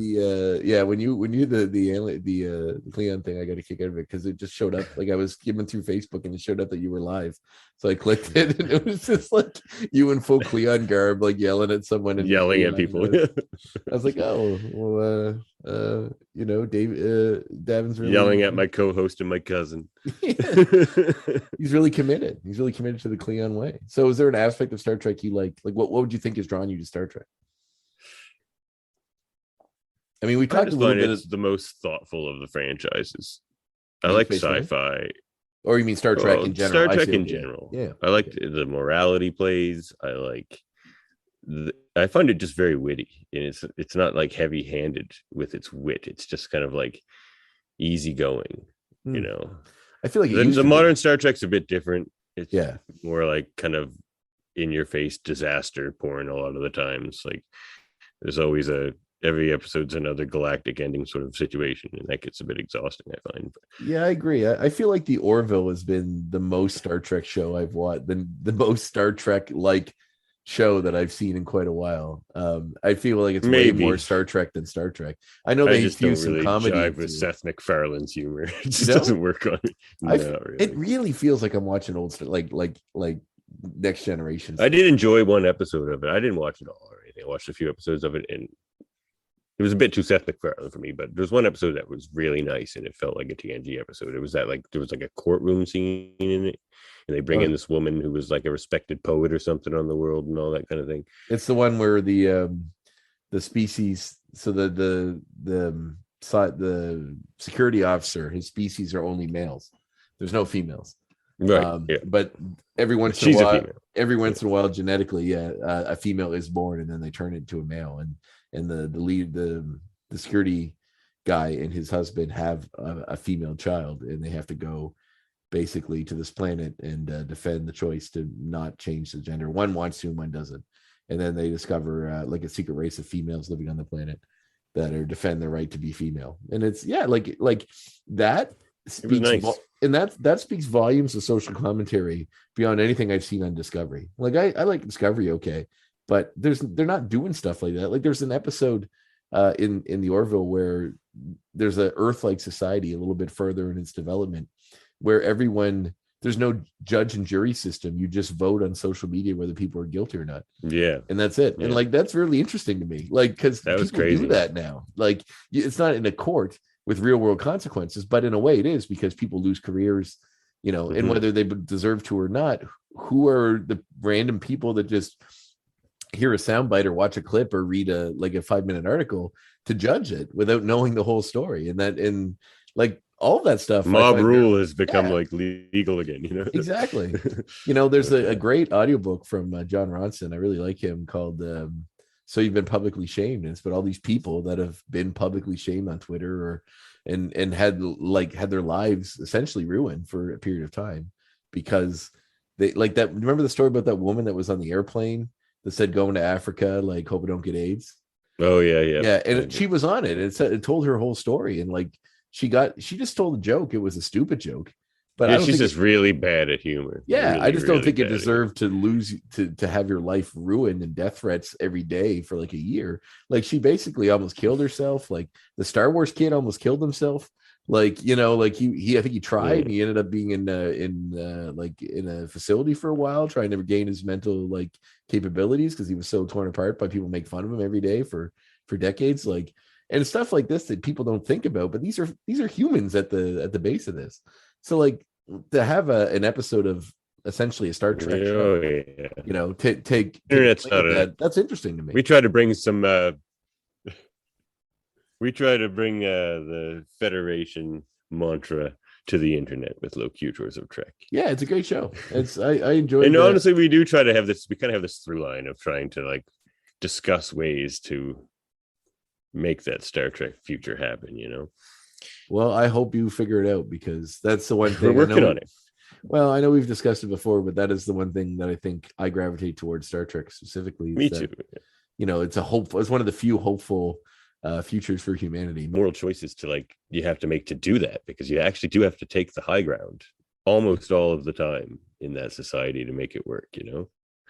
Speaker 1: When you the Klingon thing, I got a kick out of it because it just showed up. Like I was skimming through Facebook and it showed up that you were live, so I clicked it and it was just like you in full Klingon garb, like yelling at someone and
Speaker 3: yelling at people.
Speaker 1: I was like, oh well, Dave Davin's really
Speaker 3: yelling at my co-host and my cousin.
Speaker 1: He's really committed. He's really committed to the Klingon way. So is there an aspect of Star Trek you like what would you think has drawn you to Star Trek? I mean, we talked a little bit.
Speaker 3: It's the most thoughtful of the franchises. I like sci-fi.
Speaker 1: Or you mean Star Trek in general?
Speaker 3: Star Trek in general.
Speaker 1: Yeah.
Speaker 3: I like the morality plays. I find it just very witty, and it's not like heavy-handed with its wit. It's just kind of like easygoing,
Speaker 1: I feel like
Speaker 3: the modern Star Trek's a bit different. It's
Speaker 1: Yeah.
Speaker 3: more like kind of in-your-face disaster porn a lot of the times. Like there's always every episode's another galactic ending sort of situation, and that gets a bit exhausting, I find.
Speaker 1: Yeah, I agree. I feel like the Orville has been the most Star Trek show I've watched, the most Star Trek like show that I've seen in quite a while. I feel like it's way more Star Trek than Star Trek. I know they infuse some comedy
Speaker 3: jive with Seth MacFarlane's humor. It just doesn't work on me. Really.
Speaker 1: It really feels like I'm watching old stuff, like Next Generation.
Speaker 3: I did enjoy one episode of it. I didn't watch it all or anything. I watched a few episodes of it, and it was a bit too Seth MacFarlane for me. But there's one episode that was really nice, and it felt like a TNG episode. It was that there was like a courtroom scene in it. And they bring in this woman who was like a respected poet or something on the world and all that kind of thing.
Speaker 1: It's the one where the species, so the security officer, his species are only males. There's no females.
Speaker 3: Right. Yeah.
Speaker 1: But every once in a
Speaker 3: She's a
Speaker 1: while,
Speaker 3: female.
Speaker 1: genetically, a female is born, and then they turn it into a male. And the lead, the security guy and his husband have a female child, and they have to go basically to this planet and defend the choice to not change the gender. One wants to, and one doesn't. And then they discover like a secret race of females living on the planet that are defend their right to be female. And it's like that
Speaker 3: It was
Speaker 1: speaks
Speaker 3: nice.
Speaker 1: and that speaks volumes of social commentary beyond anything I've seen on Discovery. Like I like Discovery, okay, but they're not doing stuff like that. Like there's an episode in the Orville where there's a Earth-like society a little bit further in its development where there's no judge and jury system. You just vote on social media whether people are guilty or not.
Speaker 3: Yeah.
Speaker 1: And that's it.
Speaker 3: Yeah.
Speaker 1: And like that's really interesting to me. Like because people
Speaker 3: crazy.
Speaker 1: do that now. Like it's not in a court with real world consequences, but in a way it is because people lose careers, and whether they deserve to or not. Who are the random people that just hear a soundbite or watch a clip or read a 5-minute article to judge it without knowing the whole story? And like all of that stuff,
Speaker 3: Mob rule has become like legal again,
Speaker 1: Exactly. There's a great audiobook from John Ronson. I really like him, called So You've Been Publicly Shamed. And it's about all these people that have been publicly shamed on Twitter or and had their lives essentially ruined for a period of time because they like that. Remember the story about that woman that was on the airplane that said going to Africa, like hope I don't get AIDS?
Speaker 3: Oh yeah.
Speaker 1: Yeah. And she was on it. It told her whole story. And like she just told a joke. It was a stupid joke. But
Speaker 3: yeah, she's just really bad at humor.
Speaker 1: Yeah,
Speaker 3: really,
Speaker 1: I just don't
Speaker 3: really
Speaker 1: think it deserved to lose to have your life ruined and death threats every day for like a year. Like she basically almost killed herself. Like the Star Wars kid almost killed himself. Like like he I think he tried and he ended up being in a facility for a while trying to regain his mental capabilities because he was so torn apart by people make fun of him every day for decades. Like and stuff like this that people don't think about, but these are humans at the base of this. So like to have an episode of essentially a Star Trek show, take
Speaker 3: Internet's not
Speaker 1: that's interesting to me.
Speaker 3: We try to bring some the Federation mantra to the internet with Locutors of Trek.
Speaker 1: Yeah, it's a great show. I enjoy it.
Speaker 3: And honestly, we do try to have this. We kind of have this through line of trying to discuss ways to make that Star Trek future happen.
Speaker 1: Well, I hope you figure it out because that's the one thing
Speaker 3: we're working on it.
Speaker 1: Well, I know we've discussed it before, but that is the one thing that I think I gravitate towards Star Trek specifically.
Speaker 3: Me too.
Speaker 1: It's it's one of the few hopeful futures for humanity.
Speaker 3: Moral choices you have to make to do that because you actually do have to take the high ground almost all of the time in that society to make it work.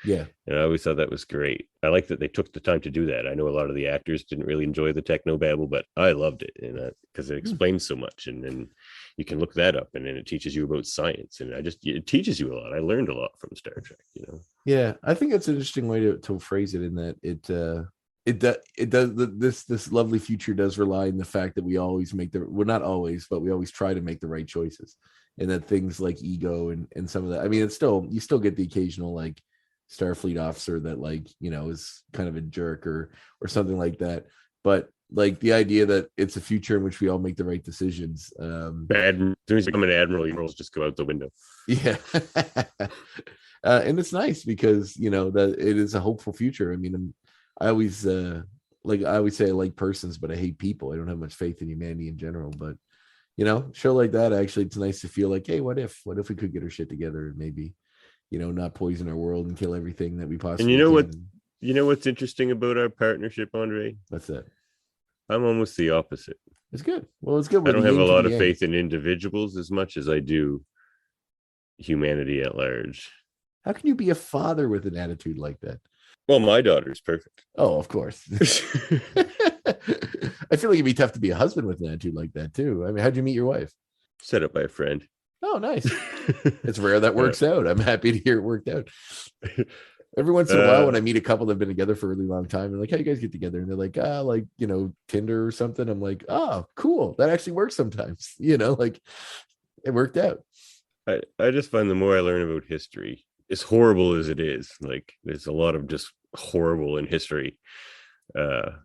Speaker 1: Yeah.
Speaker 3: And I always thought that was great. I like that they took the time to do that. I know a lot of the actors didn't really enjoy the technobabble, but I loved it because it explains so much. And then you can look that up and then it teaches you about science. And it teaches you a lot. I learned a lot from Star Trek,
Speaker 1: Yeah, I think it's an interesting way to phrase it in that it does this lovely future does rely on the fact that we always not always, but we always try to make the right choices. And that things like ego and some of that, I mean, you still get the occasional Starfleet officer that is kind of a jerk or something like that, but the idea that it's a future in which we all make the right decisions.
Speaker 3: As soon as you become an admiral, your roles just go out the window.
Speaker 1: Yeah. And it's nice because that it is a hopeful future. I mean, I always say I like persons, but I hate people. I don't have much faith in humanity in general, but show like that, actually it's nice to feel like, hey, what if we could get our shit together and maybe not poison our world and kill everything that we possibly
Speaker 3: can. And what's interesting about our partnership, André?
Speaker 1: What's that?
Speaker 3: I'm almost the opposite.
Speaker 1: It's good. Well, it's good.
Speaker 3: I don't have a lot of faith in individuals as much as I do humanity at large.
Speaker 1: How can you be a father with an attitude like that?
Speaker 3: Well, my daughter's perfect.
Speaker 1: Oh, of course. I feel like it'd be tough to be a husband with an attitude like that too. I mean, how'd you meet your wife?
Speaker 3: Set up by a friend.
Speaker 1: Oh, nice. It's rare that works out. I'm happy to hear it worked out. Every once in a while, when I meat a couple that have been together for a really long time, they're like, how you guys get together? And they're like, Tinder or something. I'm like, oh, cool. That actually works sometimes. It worked out.
Speaker 3: I just find the more I learn about history, as horrible as it is, there's a lot of just horrible in history. But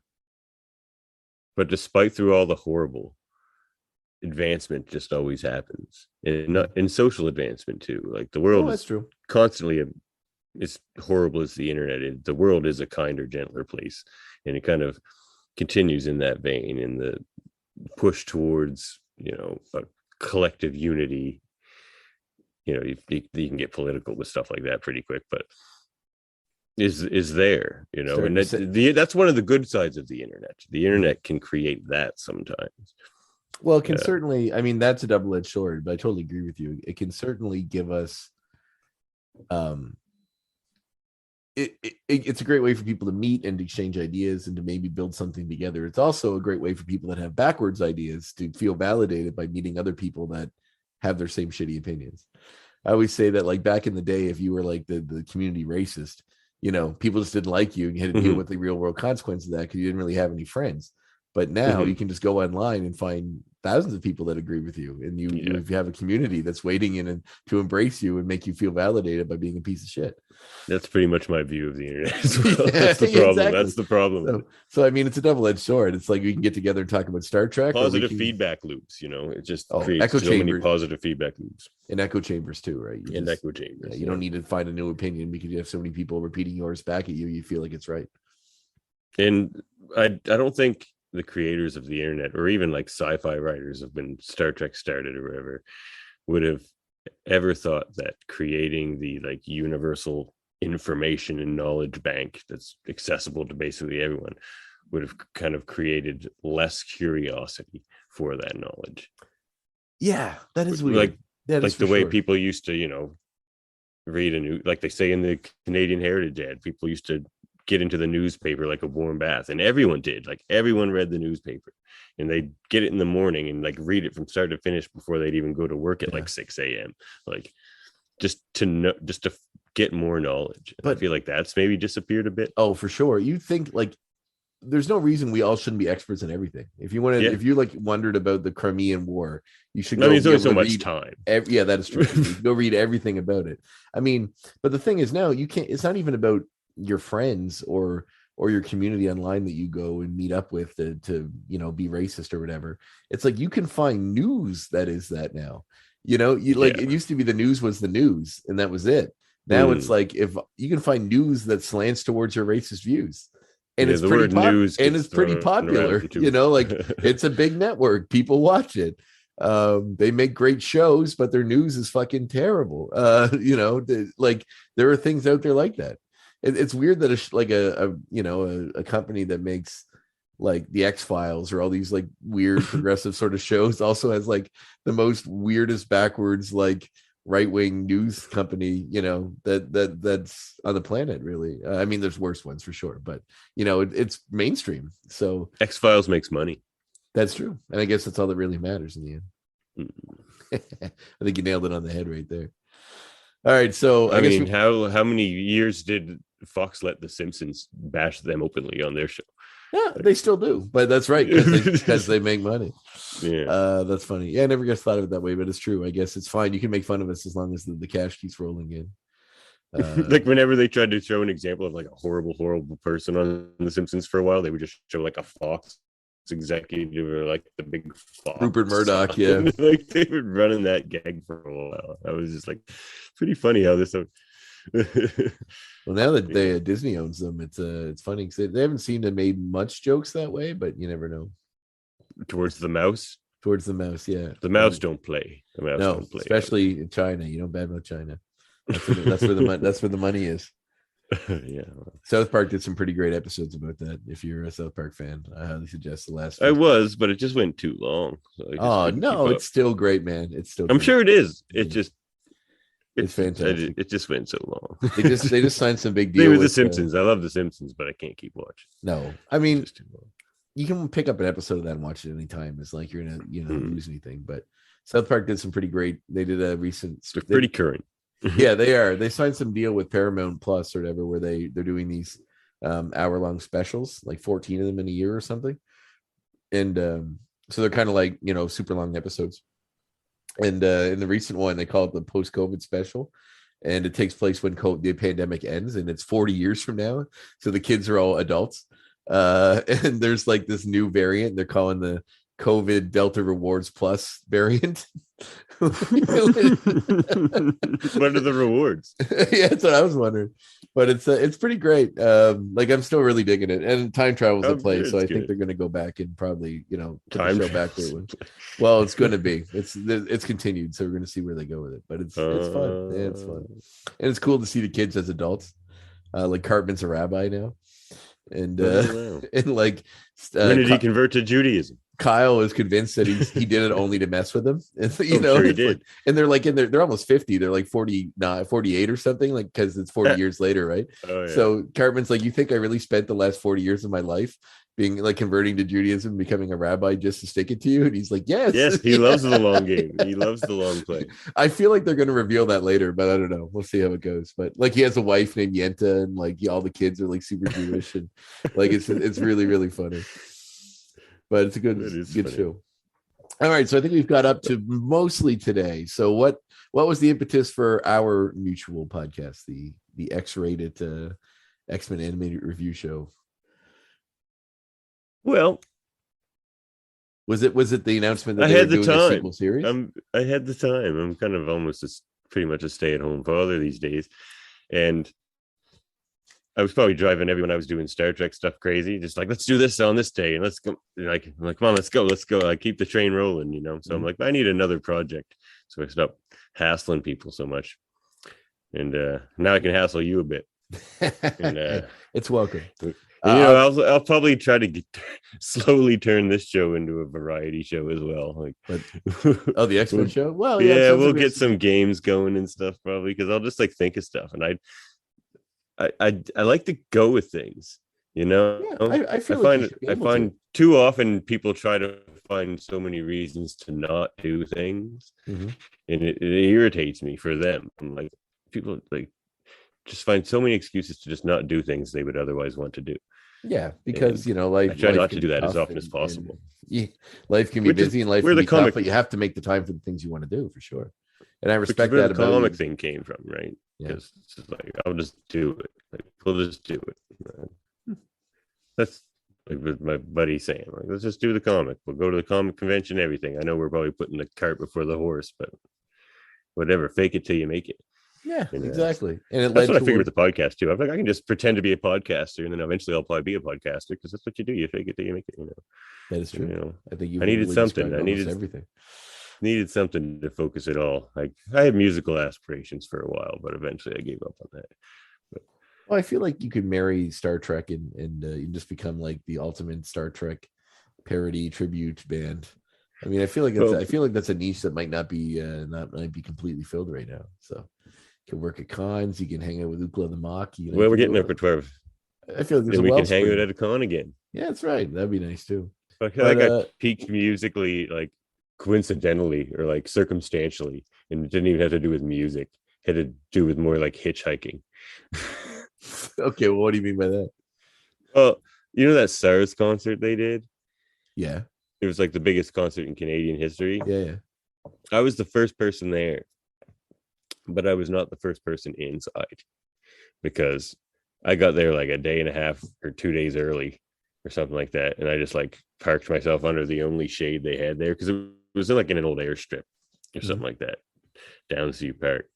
Speaker 3: despite through all the horrible, advancement just always happens, and not in social advancement too. Like the
Speaker 1: Oh,
Speaker 3: world
Speaker 1: that's
Speaker 3: is
Speaker 1: true.
Speaker 3: constantly as horrible as the internet is, the world is a kinder, gentler place, and it kind of continues in that vein, in the push towards, a collective unity. You can get political with stuff like that pretty quick, but is there,
Speaker 1: Starting
Speaker 3: and
Speaker 1: to
Speaker 3: that's one of the good sides of the internet. The internet can create that sometimes.
Speaker 1: Well, it can certainly, I mean, that's a double-edged sword, but I totally agree with you. It can certainly give us, it's a great way for people to meet and exchange ideas and to maybe build something together. It's also a great way for people that have backwards ideas to feel validated by meeting other people that have their same shitty opinions. I always say that, like, back in the day, if you were like the community racist, people just didn't like you, and you had to deal with the real world consequences of that because you didn't really have any friends. But now you can just go online and find thousands of people that agree with you, and you have a community that's waiting in and to embrace you and make you feel validated by being a piece of shit.
Speaker 3: That's pretty much my view of the internet as well. That's the problem. Exactly. That's the problem.
Speaker 1: So I mean, it's a double-edged sword. It's like we can get together and talk about Star Trek.
Speaker 3: Positive feedback loops, it just creates
Speaker 1: echo
Speaker 3: so many positive feedback loops.
Speaker 1: And echo chambers too, right?
Speaker 3: Echo chambers.
Speaker 1: You don't need to find a new opinion because you have so many people repeating yours back at you. You feel like it's right.
Speaker 3: And I don't think the creators of the internet, or even like sci-fi writers of when Star Trek started or whatever, would have ever thought that creating the like universal information and knowledge bank that's accessible to basically everyone would have kind of created less curiosity for that knowledge.
Speaker 1: Yeah, that is weird.
Speaker 3: Like the way people used to, read a new, like they say in the Canadian Heritage ad, people used to get into the newspaper like a warm bath, and everyone did. Like everyone read the newspaper, and they'd get it in the morning and like read it from start to finish before they'd even go to work at like 6 a.m. like just to get more knowledge. But I feel like that's maybe disappeared a bit.
Speaker 1: Oh, for sure. You think like there's no reason we all shouldn't be experts in everything. If you want to, if you like wondered about the Crimean War, you should go.
Speaker 3: There's only so much time.
Speaker 1: Yeah, that is true. Go read everything about it. I mean, but the thing is now you can't, it's not even about your friends or your community online that you go and meet up with to be racist or whatever. It's like you can find news that is that now. It used to be the news was the news and that was it. Now it's like if you can find news that slants towards your racist views. And it's pretty news and it's pretty popular. It's a big network. People watch it. They make great shows, but their news is fucking terrible. Like there are things out there like that. It's weird that a company that makes like the X-Files or all these like weird progressive sort of shows also has like the most weirdest backwards like right-wing news company that's on the planet, really. I mean, there's worse ones for sure, but it's mainstream. So
Speaker 3: X-Files makes money.
Speaker 1: That's true, and I guess that's all that really matters in the end. I think you nailed it on the head right there. All right, so
Speaker 3: I mean, how many years did Fox let The Simpsons bash them openly on their show?
Speaker 1: Yeah, they still do, but that's right because they make money.
Speaker 3: Yeah,
Speaker 1: that's funny. Yeah, I never guess thought of it that way, but it's true. I guess it's fine. You can make fun of us as long as the cash keeps rolling in.
Speaker 3: Like whenever they tried to show an example of like a horrible person on The Simpsons for a while, they would just show like a Fox executive or like the big Fox
Speaker 1: Rupert Murdoch. Yeah,
Speaker 3: like they were running that gag for a while. I was just like, pretty funny how this.
Speaker 1: Well, now that Disney owns them, it's funny because they haven't seemed to have made much jokes that way, but you never know.
Speaker 3: Towards the mouse,
Speaker 1: yeah.
Speaker 3: The mouse don't play. The mouse don't play.
Speaker 1: Especially in China. You don't badmouth China. That's where the money is.
Speaker 3: Yeah.
Speaker 1: South Park did some pretty great episodes about that. If you're a South Park fan, I highly suggest the last.
Speaker 3: I was, but it just went too long.
Speaker 1: So no, it's still great, man. It's still.
Speaker 3: I'm sure it is. It's
Speaker 1: fantastic.
Speaker 3: It just went so long.
Speaker 1: They just signed some big deal.
Speaker 3: They were The Simpsons. I love The Simpsons, but I can't keep watching.
Speaker 1: No, I mean, you can pick up an episode of that and watch it anytime. It's like you're gonna lose anything. But South Park did some pretty great. They did a recent.
Speaker 3: They're pretty current.
Speaker 1: Yeah, they are. They signed some deal with Paramount Plus or whatever, where they're doing these hour-long specials, like 14 of them in a year or something. And so they're kind of like super long episodes. And in the recent one, they call it the post-COVID special, and it takes place when the pandemic ends, and it's 40 years from now. So the kids are all adults, and there's like this new variant they're calling the COVID Delta Rewards Plus variant.
Speaker 3: What are the rewards?
Speaker 1: Yeah, that's what I was wondering. But it's pretty great. Like I'm still really digging it, and time travel's at play, so I think they're going to go back and probably put the show back where it was. Well, it's going to be. It's continued, so we're going to see where they go with it. But it's fun. Yeah, it's fun, and it's cool to see the kids as adults. Like Cartman's a rabbi now, and and like
Speaker 3: when did he convert to Judaism?
Speaker 1: Kyle is convinced that he did it only to mess with them. And,
Speaker 3: sure he did.
Speaker 1: And they're almost 50. They're like 48 or something, like, because it's 40 years later, right?
Speaker 3: Oh, yeah.
Speaker 1: So Cartman's like, you think I really spent the last 40 years of my life being like converting to Judaism, becoming a rabbi just to stick it to you? And he's like, yes.
Speaker 3: He loves the long game. He loves the long play.
Speaker 1: I feel like they're going to reveal that later, but I don't know. We'll see how it goes. But like, he has a wife named Yenta, and like all the kids are like super Jewish, and like it's really, really funny. But it's a good show. All right, so I think we've got up to mostly today. So what was the impetus for our mutual podcast, the X-rated X-Men animated review show?
Speaker 3: Well,
Speaker 1: was it the announcement that
Speaker 3: I
Speaker 1: they
Speaker 3: had
Speaker 1: were
Speaker 3: the
Speaker 1: doing
Speaker 3: time.
Speaker 1: a sequel series?
Speaker 3: I had the time. I'm kind of almost pretty much a stay-at-home father these days, and I was probably driving everyone I was doing Star Trek stuff crazy, just like, let's do this on this day, and let's go. Like, I'm like, come on, let's go. I keep the train rolling, So I'm like, I need another project, so I stopped hassling people so much, and now I can hassle you a bit. And,
Speaker 1: it's welcome.
Speaker 3: I'll probably try to slowly turn this show into a variety show as well. Like,
Speaker 1: the X-Men show. Well,
Speaker 3: yeah, we'll get some games going and stuff probably, because I'll just like think of stuff, and I like to go with things,
Speaker 1: Yeah, I
Speaker 3: find too often people try to find so many reasons to not do things, and it irritates me for them. I'm like, people like just find so many excuses to just not do things they would otherwise want to do.
Speaker 1: Yeah, because life.
Speaker 3: I try not to do that as often as possible.
Speaker 1: Life can be busy, and life can be tough, but you have to make the time for the things you want to do, for sure. And I respect that.
Speaker 3: The comic thing came from, right? Because it's just like, I'll just do it. Like, we'll just do it. Right? That's like with my buddy saying, like, let's just do the comic. We'll go to the comic convention, everything. I know we're probably putting the cart before the horse, but whatever. Fake it till you make it.
Speaker 1: Yeah, exactly. And
Speaker 3: that's what I figured with the podcast too. I'm like, I can just pretend to be a podcaster, and then eventually I'll probably be a podcaster, because that's what you do. You fake it till you make it.
Speaker 1: That is true. I think
Speaker 3: I needed something. I needed
Speaker 1: everything.
Speaker 3: Needed something to focus it all. Like, I had musical aspirations for a while, but eventually I gave up on that.
Speaker 1: Well, I feel like you could marry Star Trek and you just become like the ultimate Star Trek parody tribute band. I mean, I feel like that's a niche that might not be completely filled right now. So you can work at cons, you can hang out with Ukla the Mock.
Speaker 3: We're getting there for 12.
Speaker 1: I feel like
Speaker 3: we can hang out at a con again.
Speaker 1: Yeah, that's right. That'd be nice too.
Speaker 3: I feel like I peaked musically, like coincidentally or like circumstantially, and it didn't even have to do with music. It had to do with more like hitchhiking.
Speaker 1: Okay, well, what do you mean by that?
Speaker 3: Well, that SARS concert they did?
Speaker 1: Yeah.
Speaker 3: It was like the biggest concert in Canadian history.
Speaker 1: Yeah.
Speaker 3: I was the first person there, but I was not the first person inside, because I got there like a day and a half or 2 days early or something like that. And I just like parked myself under the only shade they had there, because it was like in an old airstrip or something like that, Downsview Park.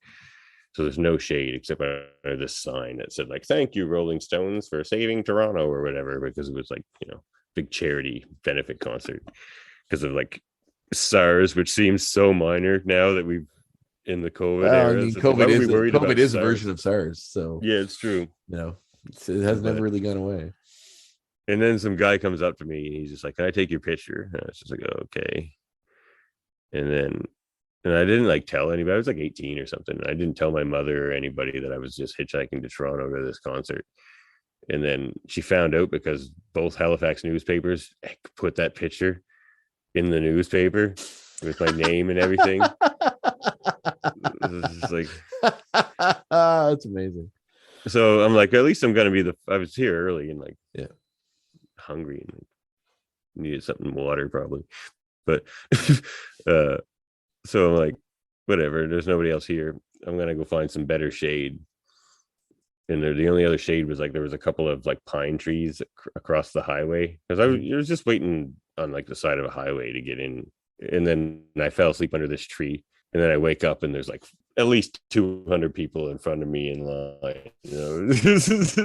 Speaker 3: So there's no shade except under this sign that said like, "Thank you, Rolling Stones, for saving Toronto," or whatever, because it was like, big charity benefit concert because of like SARS, which seems so minor now that we've in the COVID era.
Speaker 1: I mean, COVID is a version of SARS. So
Speaker 3: yeah, it's true.
Speaker 1: It has never really gone away.
Speaker 3: And then some guy comes up to me and he's just like, "Can I take your picture?" And I was just like, "Okay." And I didn't like tell anybody. I was like 18 or something. I didn't tell my mother or anybody that I was just hitchhiking to Toronto to this concert. And then she found out because both Halifax newspapers put that picture in the newspaper with my name and everything. It's like,
Speaker 1: that's amazing.
Speaker 3: So I'm like, at least I'm gonna be I was here early and like, hungry and like, needed something water probably, but so I'm like, whatever. There's nobody else here. I'm gonna go find some better shade. And the only other shade was like there was a couple of like pine trees across the highway, because I was just waiting on like the side of a highway to get in, and then I fell asleep under this tree, and then I wake up and there's like at least 200 people in front of me in line, this is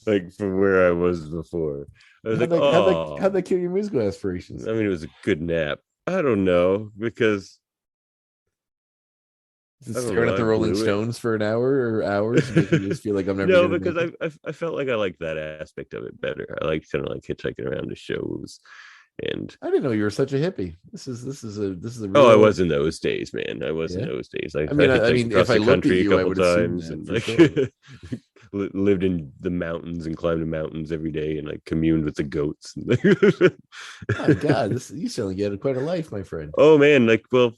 Speaker 3: like from where I was before. I was like,
Speaker 1: how'd that kill your musical aspirations?
Speaker 3: I mean, it was a good nap. I don't know, because
Speaker 1: staring at the Rolling Stones for an hour or hours, making you just feel like I'm never.
Speaker 3: No, because I felt like I liked that aspect of it better. I liked kind of like hitchhiking around to shows, and
Speaker 1: I didn't know you were such a hippie. This is a real...
Speaker 3: Oh, I was in those days, man. I was in those days. I mean,
Speaker 1: if I looked at you, I would assume
Speaker 3: times,
Speaker 1: that,
Speaker 3: and
Speaker 1: for
Speaker 3: like
Speaker 1: sure.
Speaker 3: lived in the mountains and climbed the mountains every day, and like communed with the goats.
Speaker 1: My God, you sound like you had quite a life, my friend.
Speaker 3: Oh man, like, well,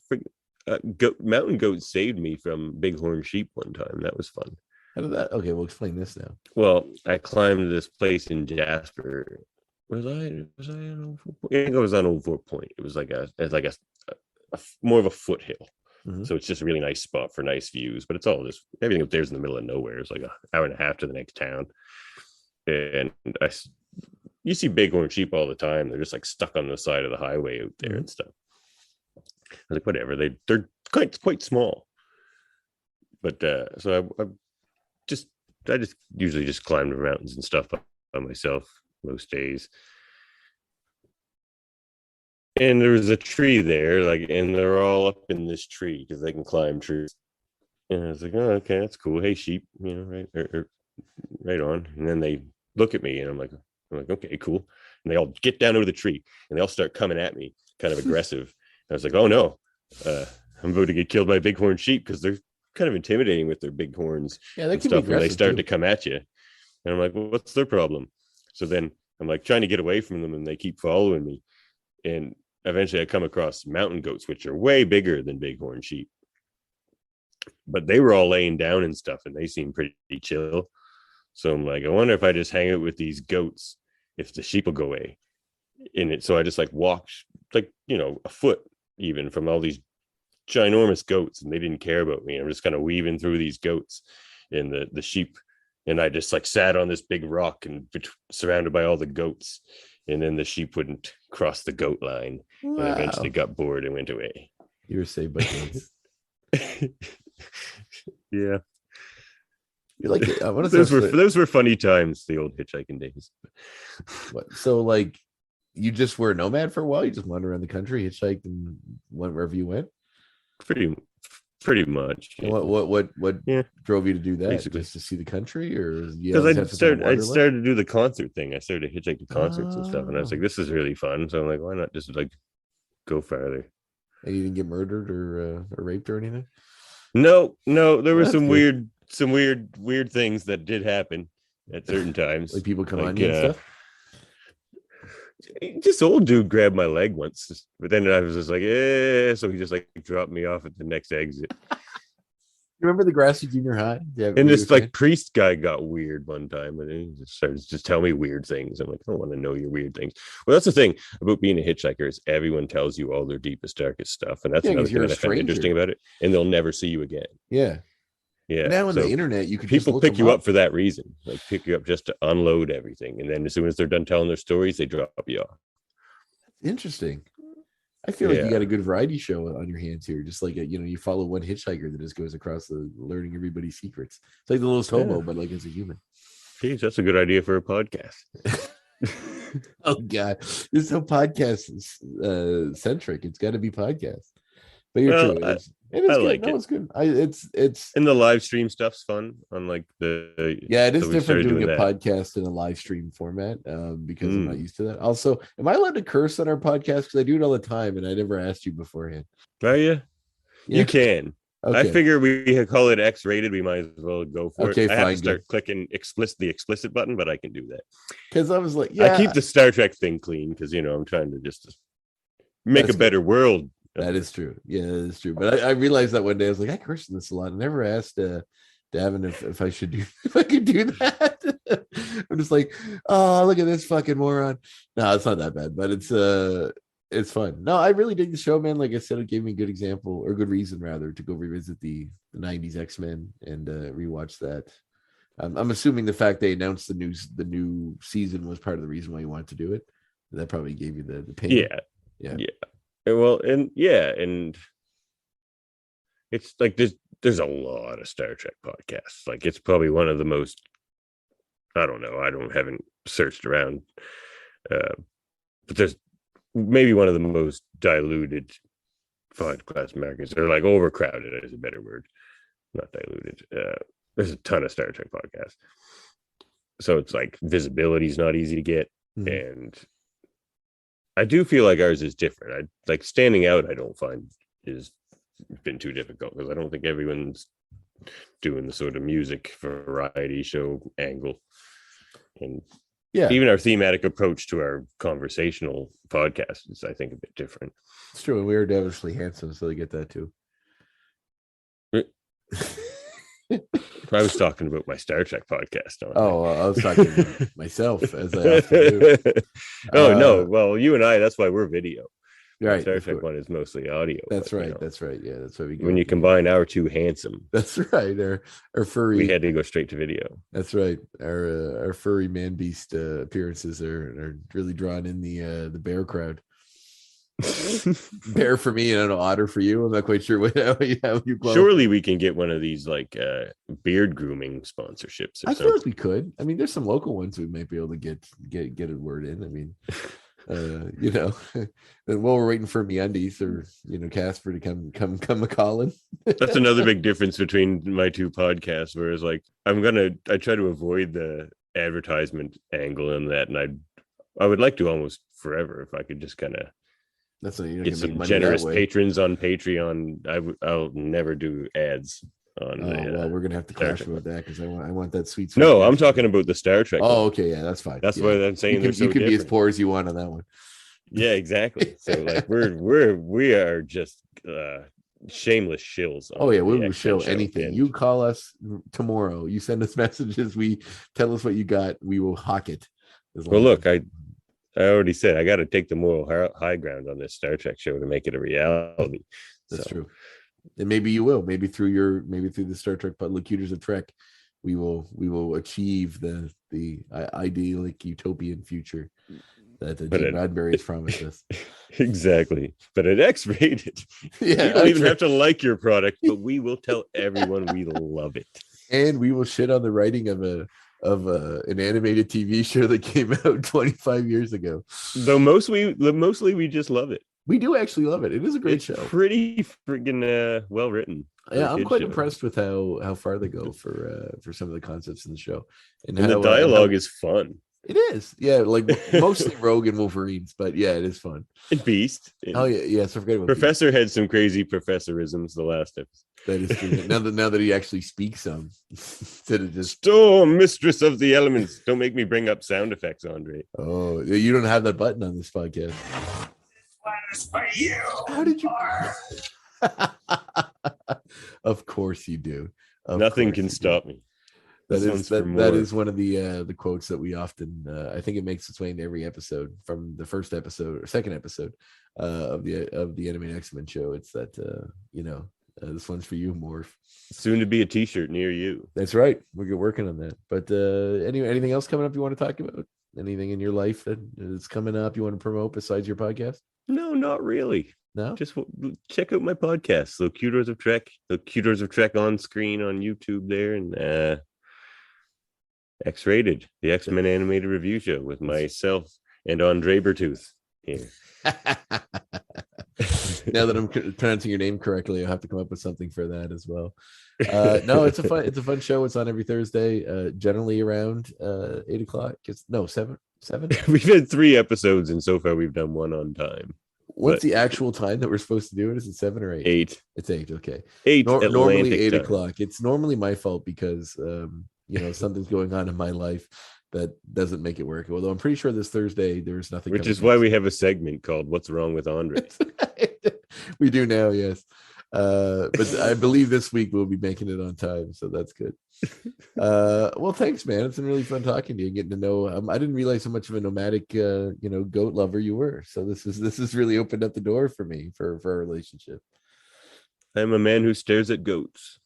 Speaker 3: mountain goats saved me from bighorn sheep one time. That was fun.
Speaker 1: How did that? Okay, we'll explain this now.
Speaker 3: Well, I climbed this place in Jasper. Was I on Old Fort Point? I think I was on Old Fort Point. It was like a more of a foothill.
Speaker 1: Mm-hmm.
Speaker 3: So it's just a really nice spot for nice views, but it's all just everything up there's in the middle of nowhere. It's like an hour and a half to the next town. And you see bighorn sheep all the time. They're just like stuck on the side of the highway out there and stuff. I was like, whatever. They're quite small. But so I just usually just climbed the mountains and stuff by myself most days. And there was a tree there, like, and they're all up in this tree because they can climb trees. And I was like, oh, okay, that's cool. Hey, sheep, right, right on. And then they look at me, and I'm like, okay, cool. And they all get down over the tree, and they all start coming at me, kind of aggressive. I was like, oh no, I'm about to get killed by bighorn sheep, because they're kind of intimidating with their big horns.
Speaker 1: Yeah, they
Speaker 3: and
Speaker 1: can
Speaker 3: stuff
Speaker 1: be
Speaker 3: when they
Speaker 1: aggressive
Speaker 3: start
Speaker 1: too.
Speaker 3: to come at you. And I'm like, well, what's their problem? So then I'm like trying to get away from them, and they keep following me. And eventually I come across mountain goats, which are way bigger than bighorn sheep. But they were all laying down and stuff, and they seem pretty chill. So I'm like, I wonder if I just hang out with these goats, if the sheep will go away. So I just like walked like, a foot even from all these ginormous goats, and they didn't care about me. I'm just kind of weaving through these goats and the sheep. And I just like sat on this big rock and surrounded by all the goats. And then the sheep wouldn't cross the goat line.
Speaker 1: Wow.
Speaker 3: And eventually got bored and went away.
Speaker 1: You were saved by goats.
Speaker 3: Yeah.
Speaker 1: You're like,
Speaker 3: those were funny times, the old hitchhiking days.
Speaker 1: What? So like, you just were a nomad for a while? You just wandered around the country, hitchhiked, and went wherever you went?
Speaker 3: Pretty much.
Speaker 1: Yeah. What drove you to do that?
Speaker 3: Basically.
Speaker 1: Just to see the country, or
Speaker 3: because I started to do the concert thing. I started to hitchhike to concerts and stuff, and I was like, this is really fun. So I'm like, why not just like go farther?
Speaker 1: And you didn't get murdered or raped or anything?
Speaker 3: No, there were some
Speaker 1: good.
Speaker 3: weird things that did happen at certain times.
Speaker 1: Like people come on you and stuff?
Speaker 3: This old dude grabbed my leg once, but then I was just like, so he just like dropped me off at the next exit.
Speaker 1: Remember the Grassy Junior High? Yeah.
Speaker 3: And this like priest guy got weird one time, and he just started to tell me weird things. I'm like, I don't want to know your weird things. Well, that's the thing about being a hitchhiker, is everyone tells you all their deepest, darkest stuff, and that's another thing that I find interesting about it. And they'll never see you again.
Speaker 1: Yeah. Now on the internet, you can
Speaker 3: people pick you up for that reason, like pick you up just to unload everything, and then as soon as they're done telling their stories, they drop you off.
Speaker 1: Interesting. I feel like you got a good variety show on your hands here. Just like you follow one hitchhiker that just goes across the learning everybody's secrets. It's like the Littlest Hobo, but like as a human.
Speaker 3: Jeez, that's a good idea for a podcast.
Speaker 1: Oh God, this is so podcast centric. It's got to be podcast. But you're true. It is
Speaker 3: I
Speaker 1: good.
Speaker 3: like
Speaker 1: no,
Speaker 3: it.
Speaker 1: It's good. It's
Speaker 3: and the live stream stuff's fun on like the
Speaker 1: it is different doing a podcast in a live stream format because I'm not used to that. Also, am I allowed to curse on our podcast? Because I do it all the time, and I never asked you beforehand.
Speaker 3: Are you? Yeah. You can. Okay. I figure we call it X-rated. We might as well go for it. I have to start clicking the explicit button, but I can do that.
Speaker 1: Because I was like,
Speaker 3: I keep the Star Trek thing clean because I'm trying to just make a better world.
Speaker 1: That is true. Yeah, that is true. But I realized that one day. I was like, I curse this a lot. I never asked Davan if I should do if I could do that. I'm just like, oh, look at this fucking moron. No, it's not that bad, but it's fun. No, I really dig the show, man. Like I said, it gave me a good example, or good reason rather, to go revisit the 90s X-Men and rewatch that. I'm assuming the fact they announced the new season was part of the reason why you wanted to do it. That probably gave you the pain.
Speaker 3: Yeah. And it's like there's a lot of Star Trek podcasts. Like it's probably one of the most, I don't know, haven't searched around, but there's maybe one of the most diluted podcast markets, or like overcrowded is a better word, not diluted. There's a ton of Star Trek podcasts, so it's like visibility is not easy to get, and I do feel like ours is different. I like standing out. I don't find is been too difficult because I don't think everyone's doing the sort of music variety show angle, and even our thematic approach to our conversational podcast is, I think, a bit different.
Speaker 1: It's true, and we are devilishly handsome, so they get that too.
Speaker 3: I was talking about my Star Trek podcast.
Speaker 1: I was talking about myself, as I often do.
Speaker 3: No, well, you and I, that's why we're video.
Speaker 1: Right,
Speaker 3: Star Trek one is mostly audio.
Speaker 1: That's right. That's right. Yeah, that's why we go.
Speaker 3: When you combine our two handsome,
Speaker 1: that's right. Our furry.
Speaker 3: We had to go straight to video.
Speaker 1: That's right. Our furry man beast appearances are really drawing in the bear crowd. Bear for me, and I don't know, otter for you. I'm not quite sure how you.
Speaker 3: Surely we can get one of these like beard grooming sponsorships.
Speaker 1: I feel like we could. I mean, there's some local ones we might be able to get a word in. I mean. And while we're waiting for MeUndies or Casper to come a calling.
Speaker 3: That's another big difference between my two podcasts, whereas like I try to avoid the advertisement angle in that, and I would like to almost forever if I could just kind of get some generous patrons on Patreon. I'll never do ads on
Speaker 1: well, we're gonna have to clash about that because I want that sweet.
Speaker 3: No, I'm talking about the Star Trek.
Speaker 1: Oh, okay, yeah, that's fine.
Speaker 3: That's what I'm saying.
Speaker 1: You can be as poor as you want on that one.
Speaker 3: Yeah, exactly. So like we are just shameless shills.
Speaker 1: Oh yeah, we will shill anything. You call us tomorrow. You send us messages. We tell us what you got. We will hawk it.
Speaker 3: Well, look, I already said I got to take the moral high ground on this Star Trek show to make it a reality.
Speaker 1: That's true. And maybe you will. Maybe through the Star Trek Locutors of Trek, we will achieve the idyllic utopian future that Gene Roddenberry has promised us.
Speaker 3: Exactly. But at X-rated, you don't even have to like your product, but we will tell everyone we love it.
Speaker 1: And we will shit on the writing of an animated TV show that came out 25 years ago.
Speaker 3: Though mostly we just love it.
Speaker 1: We do actually love it. It is a great show.
Speaker 3: Pretty friggin' well written.
Speaker 1: Yeah, I'm quite impressed with how far they go for some of the concepts in the show,
Speaker 3: and the dialogue is fun.
Speaker 1: It is, yeah, like mostly Rogue and Wolverines, but yeah, it is fun.
Speaker 3: And Beast.
Speaker 1: Oh yeah, so forget about
Speaker 3: Professor Beast. Had some crazy professorisms the last episode.
Speaker 1: That is true. now that he actually speaks some, instead of just
Speaker 3: Storm, mistress of the elements. Don't make me bring up sound effects, André.
Speaker 1: Oh, you don't have that button on this podcast.
Speaker 2: For you.
Speaker 1: How did you? Of course you do.
Speaker 3: Nothing can stop me.
Speaker 1: That is one of the quotes that we often. I think it makes its way into every episode from the first episode or second episode of the Anime X-Men show. It's that this one's for you, Morph.
Speaker 3: Soon to be a T-shirt near you.
Speaker 1: That's right. We're working on that. But anyway, anything else coming up you want to talk about? Anything in your life that is coming up you want to promote besides your podcast?
Speaker 3: No, not really.
Speaker 1: No,
Speaker 3: just check out my podcast, Locutors of Trek. Locutors of Trek on screen on YouTube there, and X-rated, the X-Men animated review show with myself and André Bertooth here.
Speaker 1: Now that I'm pronouncing your name correctly, I'll have to come up with something for that as well. No, it's a fun show. It's on every Thursday, generally around 8 o'clock. No, 7.
Speaker 3: We've had 3 episodes, and so far we've done one on time.
Speaker 1: What's the actual time that we're supposed to do it? Is it 7 or 8?
Speaker 3: 8.
Speaker 1: It's 8. Okay.
Speaker 3: 8.
Speaker 1: Normally 8
Speaker 3: time.
Speaker 1: o'clock. It's normally my fault because something's going on in my life that doesn't make it work. Although I'm pretty sure this Thursday there's nothing.
Speaker 3: Which is why we have a segment called "What's Wrong with André."
Speaker 1: We do now, yes. But I believe this week we'll be making it on time, so that's good. Well, thanks, man. It's been really fun talking to you and getting to know. I didn't realize how much of a nomadic, goat lover you were. So this has really opened up the door for me for our relationship.
Speaker 3: I'm a man who stares at goats.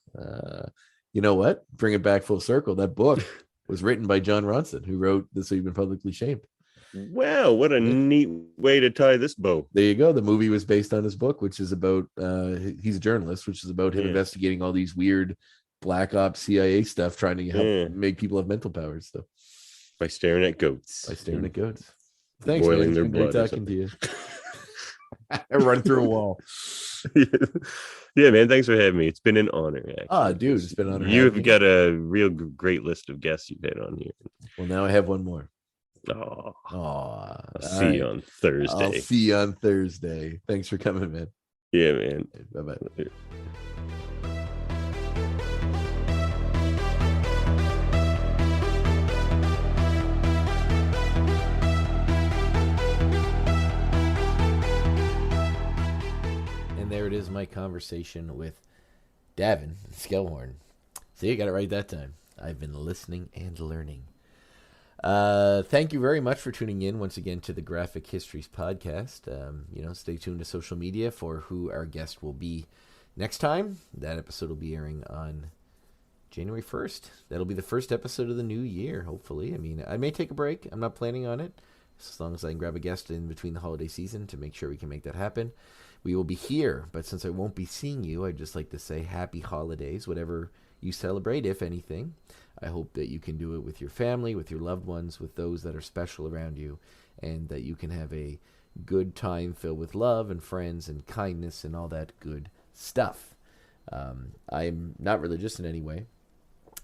Speaker 1: You know what? Bring it back full circle. That book was written by John Ronson, who wrote "This So You've Been Publicly Shamed."
Speaker 3: Wow, what a neat way to tie this bow.
Speaker 1: There you go. The movie was based on his book, which is about he's a journalist, which is about him
Speaker 3: Yeah.
Speaker 1: investigating all these weird black ops CIA stuff, trying to help
Speaker 3: Yeah.
Speaker 1: make people have mental powers. So
Speaker 3: By staring at goats.
Speaker 1: by staring at goats. Thanks,
Speaker 3: boiling
Speaker 1: man. It's
Speaker 3: their
Speaker 1: been great
Speaker 3: blood or
Speaker 1: talking to you. I run through a wall.
Speaker 3: Yeah, man. Thanks for having me. It's been an honor. Actually.
Speaker 1: Dude, it's been an honor.
Speaker 3: You've got a real great list of guests you've had on here.
Speaker 1: Well, now I have one more.
Speaker 3: Oh,
Speaker 1: I'll
Speaker 3: see you on Thursday.
Speaker 1: I'll see you on Thursday. Thanks for coming, man.
Speaker 3: Yeah, man.
Speaker 1: Bye-bye. And there it is, my conversation with Davan Skelhorn. See, I got it right that time. I've been listening and learning. Thank you very much for tuning in once again to the Graphic Histories podcast. Stay tuned to social media for who our guest will be next time. That episode will be airing on January 1st. That'll be the first episode of the new year, hopefully. I mean, I may take a break. I'm not planning on it, as long as I can grab a guest in between the holiday season to make sure we can make that happen. We will be here, but since I won't be seeing you, I'd just like to say happy holidays, whatever you celebrate, if anything. I hope that you can do it with your family, with your loved ones, with those that are special around you, and that you can have a good time filled with love and friends and kindness and all that good stuff. I'm not religious in any way.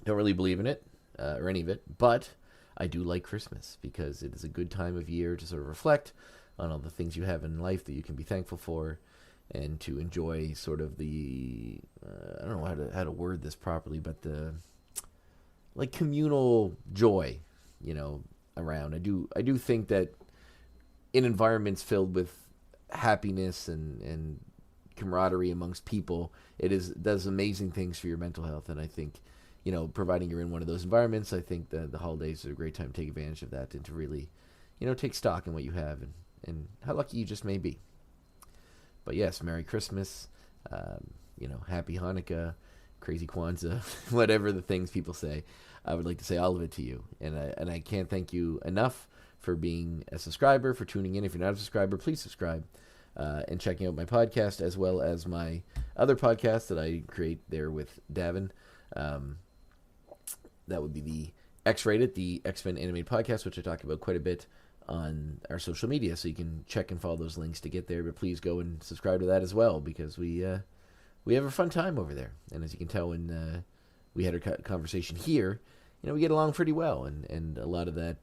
Speaker 1: Don't really believe in it or any of it, but I do like Christmas because it is a good time of year to sort of reflect on all the things you have in life that you can be thankful for, and to enjoy sort of the I don't know how to word this properly, but the like communal joy, around. I do think that in environments filled with happiness and camaraderie amongst people, it does amazing things for your mental health. And I think, providing you're in one of those environments, I think that the holidays are a great time to take advantage of that and to really, take stock in what you have and how lucky you just may be. But yes, Merry Christmas, Happy Hanukkah, Crazy Kwanzaa, whatever the things people say. I would like to say all of it to you. And I can't thank you enough for being a subscriber, for tuning in. If you're not a subscriber, please subscribe and checking out my podcast as well as my other podcast that I create there with Davan. That would be the X-Rated, the X-Men animated podcast, which I talk about quite a bit on our social media, so you can check and follow those links to get there. But please go and subscribe to that as well, because we have a fun time over there. And as you can tell when we had our conversation here, we get along pretty well, and a lot of that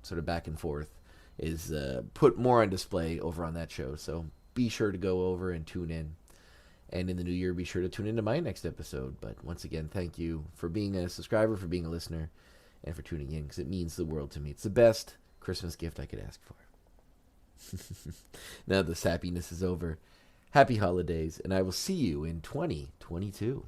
Speaker 1: sort of back and forth is put more on display over on that show. So be sure to go over and tune in. And in the new year, be sure to tune into my next episode. But once again, thank you for being a subscriber, for being a listener, and for tuning in, because it means the world to me. It's the best Christmas gift I could ask for. Now this happiness is over. Happy holidays, and I will see you in 2022.